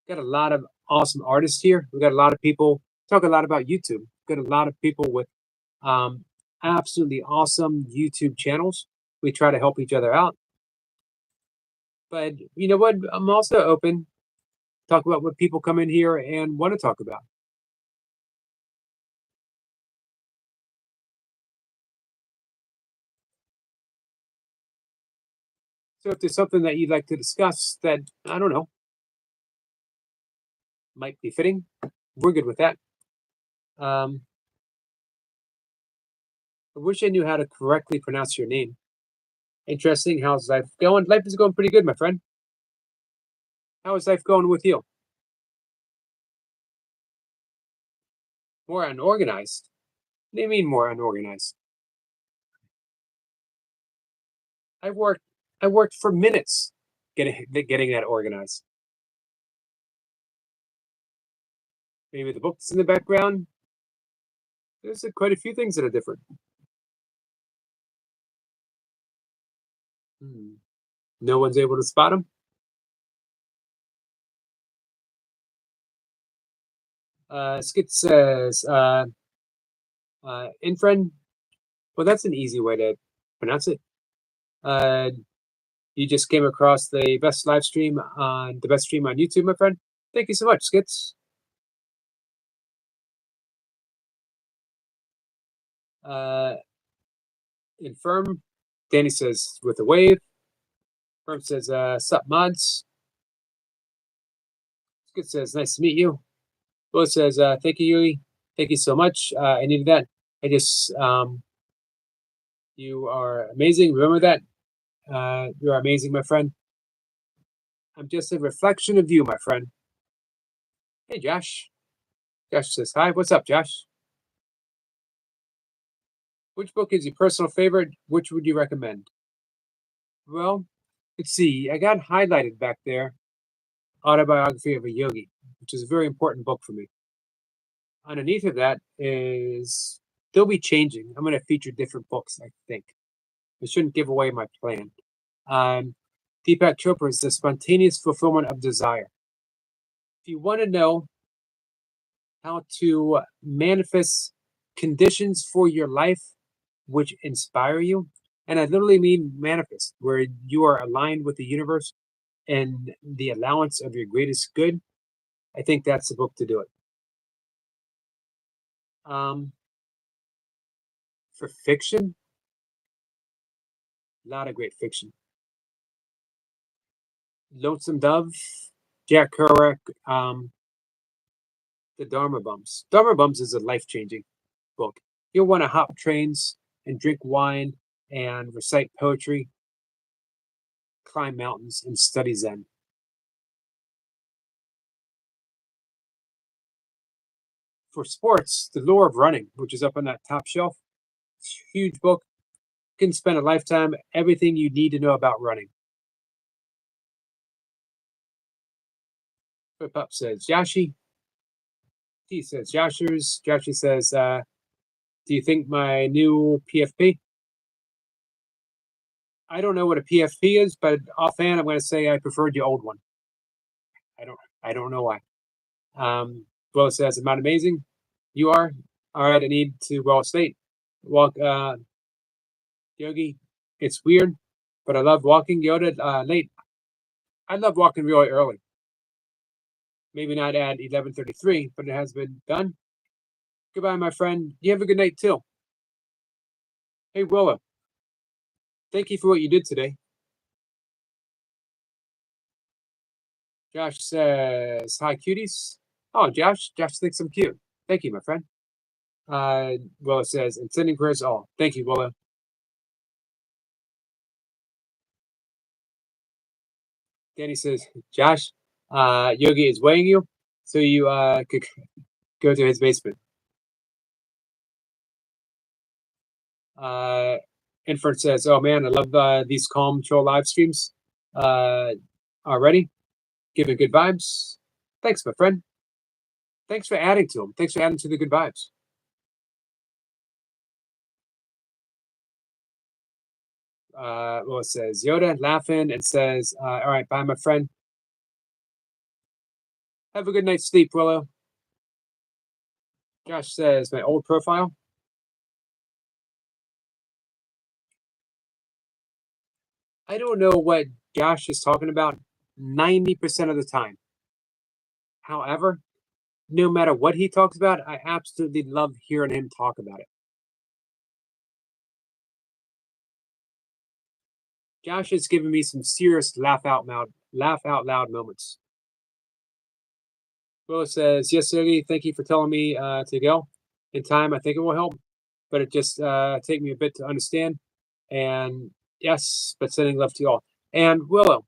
Got a lot of awesome artists here. We got a lot of people talk a lot about YouTube. Got a lot of people with um, absolutely awesome YouTube channels. We try to help each other out. But you know what? I'm also open talk about what people come in here and want to talk about. So if there's something that you'd like to discuss that I don't know might be fitting, we're good with that. Um, I wish I knew how to correctly pronounce your name. Interesting. How's life going? Life is going pretty good, my friend. How is life going with you? More unorganized? What do you mean more unorganized? I worked I worked for minutes getting that organized. Maybe the books in the background. There's quite a few things that are different. Hmm. No one's able to spot them. Skit says, infriend. Well, that's an easy way to pronounce it. Uh, you just came across the best live stream on the best stream on YouTube, my friend. Thank you so much, Skits. Uh, Infirm. Danny says with a wave. Firm says, sup mods. Skit says, nice to meet you. Bo says, thank you, Yui. Thank you so much. I needed that. I just, you are amazing. Remember that. You are amazing, my friend. I'm just a reflection of you, my friend. Hey, Josh. Josh says, hi. What's up, Josh? Which book is your personal favorite? Which would you recommend? Well, let's see. I got highlighted back there Autobiography of a Yogi, which is a very important book for me. Underneath of that is they'll be changing. I'm going to feature different books, I think. I shouldn't give away my plan. Um, Deepak Chopra's The Spontaneous Fulfillment of Desire. If you want to know how to manifest conditions for your life which inspire you, and I literally mean manifest, where you are aligned with the universe and the allowance of your greatest good, I think that's the book to do it. For fiction, a lot of great fiction. Lonesome Dove, Jack Kerouac, The Dharma Bums. Dharma Bums is a life-changing book. You'll want to hop trains and drink wine and recite poetry, climb mountains, and study Zen. For sports, The Lure of Running, which is up on that top shelf, huge book. You can spend a lifetime, everything you need to know about running. Flip Up says, Yashi. T says, Yashers. Yashi says, do you think my new PFP? I don't know what a PFP is, but offhand, I'm going to say I preferred the old one. I don't know why. Well, it says, am I amazing? You are? All right, I need to state. Walk, Yogi. It's weird, but I love walking. Yoda, late. I love walking really early. Maybe not at 11:33, but it has been done. Goodbye, my friend. You have a good night too. Hey, Willow. Thank you for what you did today. Josh says, hi, cuties. Oh, Josh thinks I'm cute. Thank you, my friend. Willow says, and sending prayers all. Thank you, Willow. Danny says, Josh, Yogi is weighing you, so you could go to his basement. Infert says, oh man, I love these calm troll live streams already. Giving good vibes. Thanks, my friend. Thanks for adding to them. Thanks for adding to the good vibes. Well, it says Yoda laughing and says, all right, bye, my friend. Have a good night's sleep, Willow. Josh says, my old profile. I don't know what Josh is talking about 90% of the time. However, no matter what he talks about, I absolutely love hearing him talk about it. Josh has given me some serious laugh out loud moments. Willow says, yes, Sergey, thank you for telling me to go in time. I think it will help, but it just take me a bit to understand. And yes, but sending love to you all. And Willow,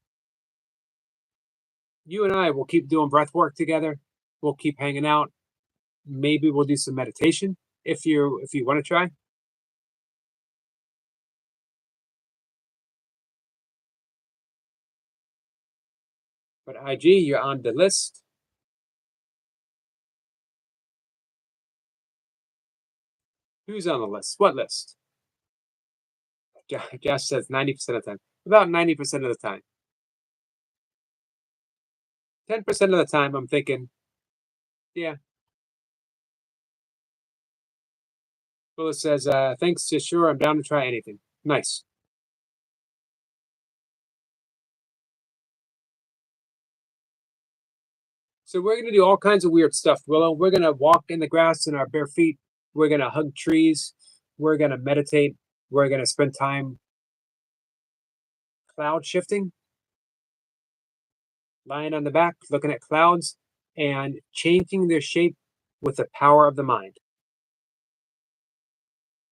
you and I will keep doing breath work together. We'll keep hanging out. Maybe we'll do some meditation if you want to try. But IG, you're on the list. Who's on the list? What list? Josh says 90% of the time. About 90% of the time. 10% of the time, I'm thinking, yeah. Willis says, thanks, yeah, sure, I'm down to try anything. Nice. So we're going to do all kinds of weird stuff, Willow. We're going to walk in the grass in our bare feet. We're going to hug trees. We're going to meditate. We're going to spend time cloud shifting, lying on the back, looking at clouds, and changing their shape with the power of the mind.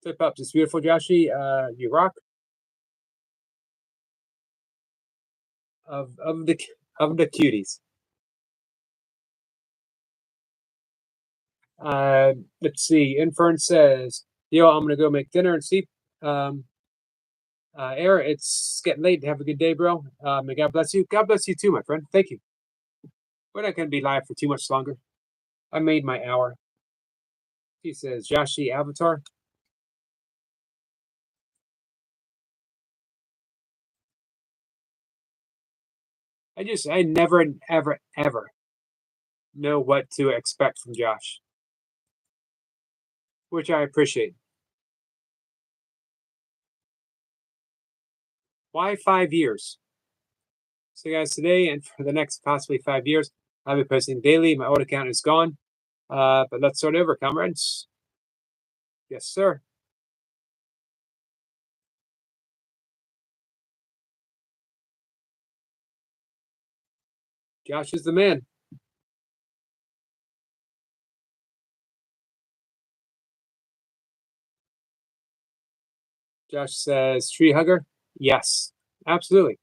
Flip up this beautiful Joshi. You rock. Of the cuties. Let's see. Infern says, "Yo, I'm gonna go make dinner and sleep." Air, it's getting late. Have a good day, bro. May God bless you. God bless you too, my friend. Thank you. We're not gonna be live for too much longer. I made my hour. He says, Joshi Avatar. I never, ever, ever know what to expect from Josh, which I appreciate. Why 5 years? So, guys, today and for the next possibly 5 years, I'll be posting daily. My old account is gone. But let's start over, comrades. Yes, sir. Josh is the man. Josh says, tree hugger. Yes, absolutely.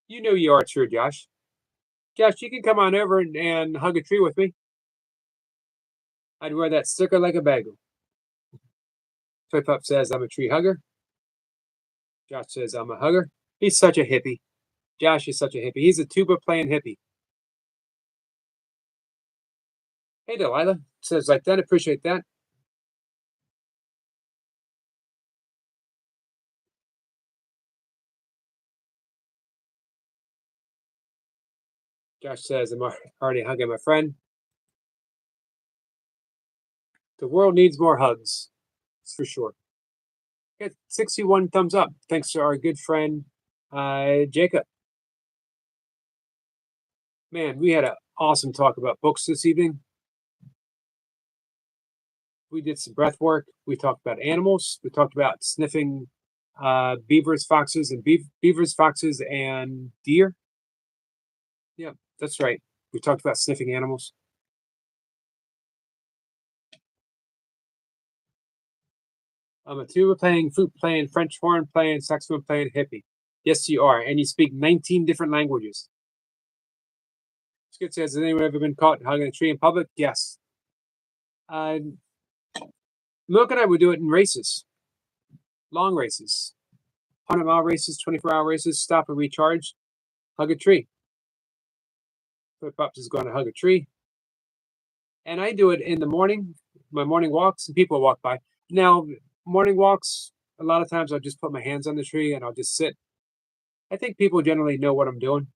You know you are true, Josh. Josh, you can come on over and hug a tree with me. I'd wear that sticker like a bagel. Flip Up says, I'm a tree hugger. Josh says, I'm a hugger. He's such a hippie. Josh is such a hippie. He's a tuba playing hippie. Hey, Delilah says, like that. Appreciate that. Josh says, I'm already hugging my friend. The world needs more hugs. That's for sure. Get 61 thumbs up. Thanks to our good friend, Jacob. Man, we had an awesome talk about books this evening. We did some breath work. We talked about animals. We talked about sniffing beavers, foxes, and beavers, foxes, and deer. Yeah, that's right. We talked about sniffing animals. I'm a tuba playing, flute playing, French horn playing, saxophone playing hippie. Yes, you are. And you speak 19 different languages. Skid says, has anyone ever been caught hugging a tree in public? Yes. Milk and I would do it in races, long races, 100-mile races, 24-hour races, stop and recharge, hug a tree. Flip Pops is going to hug a tree. And I do it in the morning, my morning walks, and people walk by. Now, morning walks, A lot of times I'll just put my hands on the tree and I'll just sit. I think people generally know what I'm doing.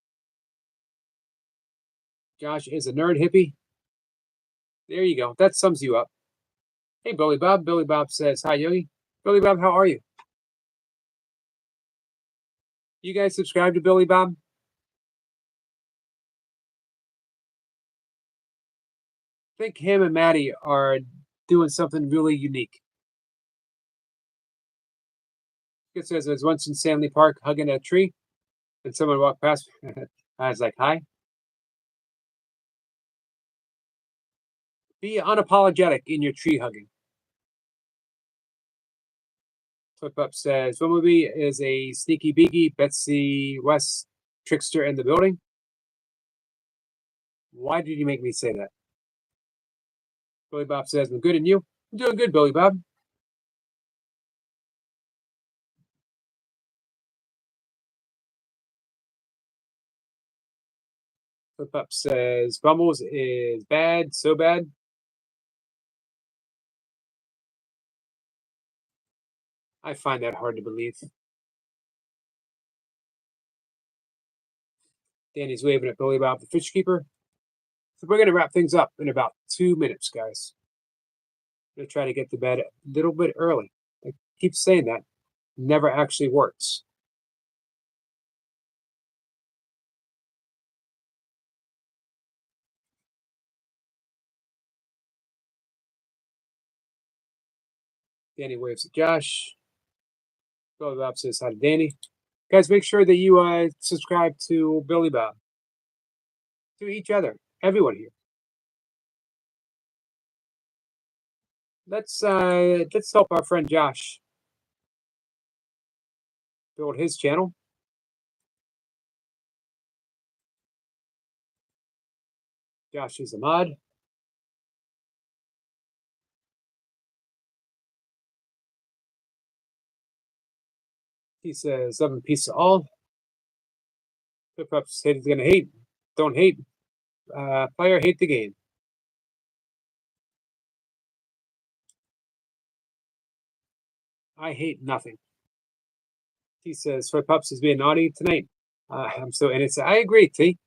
Josh is a nerd hippie. There you go. That sums you up. Hey, Billy Bob. Billy Bob says, hi, Yogi. Billy Bob, how are you? You guys subscribe to Billy Bob? I think him and Maddie are doing something really unique. It says, I was once in Stanley Park hugging a tree, and someone walked past me. I was like, hi. Be unapologetic in your tree hugging. Flip Up says, what movie is a sneaky beaky Betsy West trickster in the building? Why did you make me say that? Billy Bob says, I'm good, and you? I'm doing good, Billy Bob. Flip Up says, Bumbles is bad, so bad. I find that hard to believe. Danny's waving at Billy Bob, the fish keeper. So we're going to wrap things up in about 2 minutes, guys. I'm going to try to get to bed a little bit early. I keep saying that. Never actually works. Danny waves at Josh. Billy Bob says hi to Danny. Guys, make sure that you subscribe to Billy Bob. To each other. Everyone here. Let's help our friend Josh build his channel. Josh is a mod. He says, love and peace to all. Flip Up said he's gonna hate. Don't hate. Player hate the game. I hate nothing. He says, Flip Ups is being naughty tonight. I'm so innocent. I agree, T.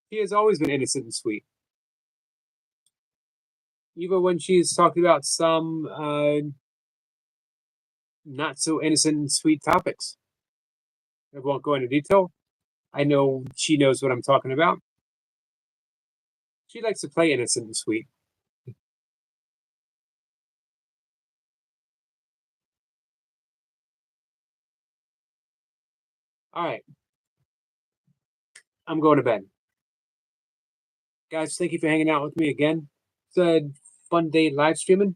He has always been innocent and sweet. Even when she's talking about some not so innocent and sweet topics. I won't go into detail. I know she knows what I'm talking about. She likes to play innocent and sweet. All right. I'm going to bed. Guys, thank you for hanging out with me again. It's a fun day live streaming.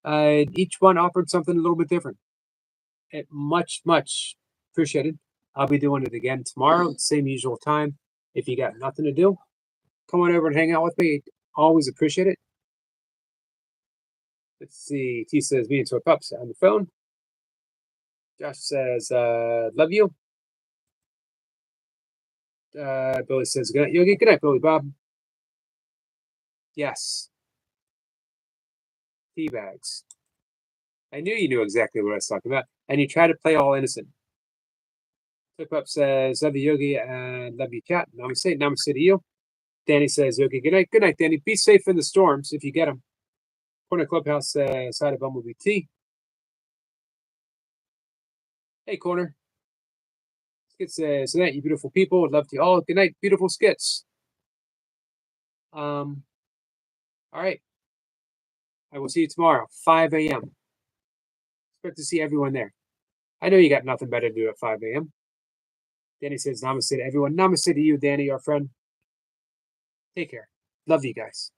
Each one offered something a little bit different. Much appreciated. I'll be doing it again tomorrow, same usual time. If you got nothing to do, come on over and hang out with me. Always appreciate it. Let's see. T says, me and Toy Pups on the phone. Josh says, love you. Billy says, good night, Yogi. Good night, Billy Bob. Yes. Tea bags. I knew you knew exactly what I was talking about. And you try to play all innocent. Flip Up says, love you, Yogi, and love you, chat. Namaste. Namaste to you. Danny says, Yogi, good night. Good night, Danny. Be safe in the storms if you get them. Corner Clubhouse says, hi to Bumblebee T. Hey, Corner. Skit says, good night, you beautiful people. Love to you all. Good night, beautiful skits. All right. I will see you tomorrow, 5 a.m. Expect to see everyone there. I know you got nothing better to do at 5 a.m. Danny says, namaste to everyone. Namaste to you, Danny, our friend. Take care. Love you guys.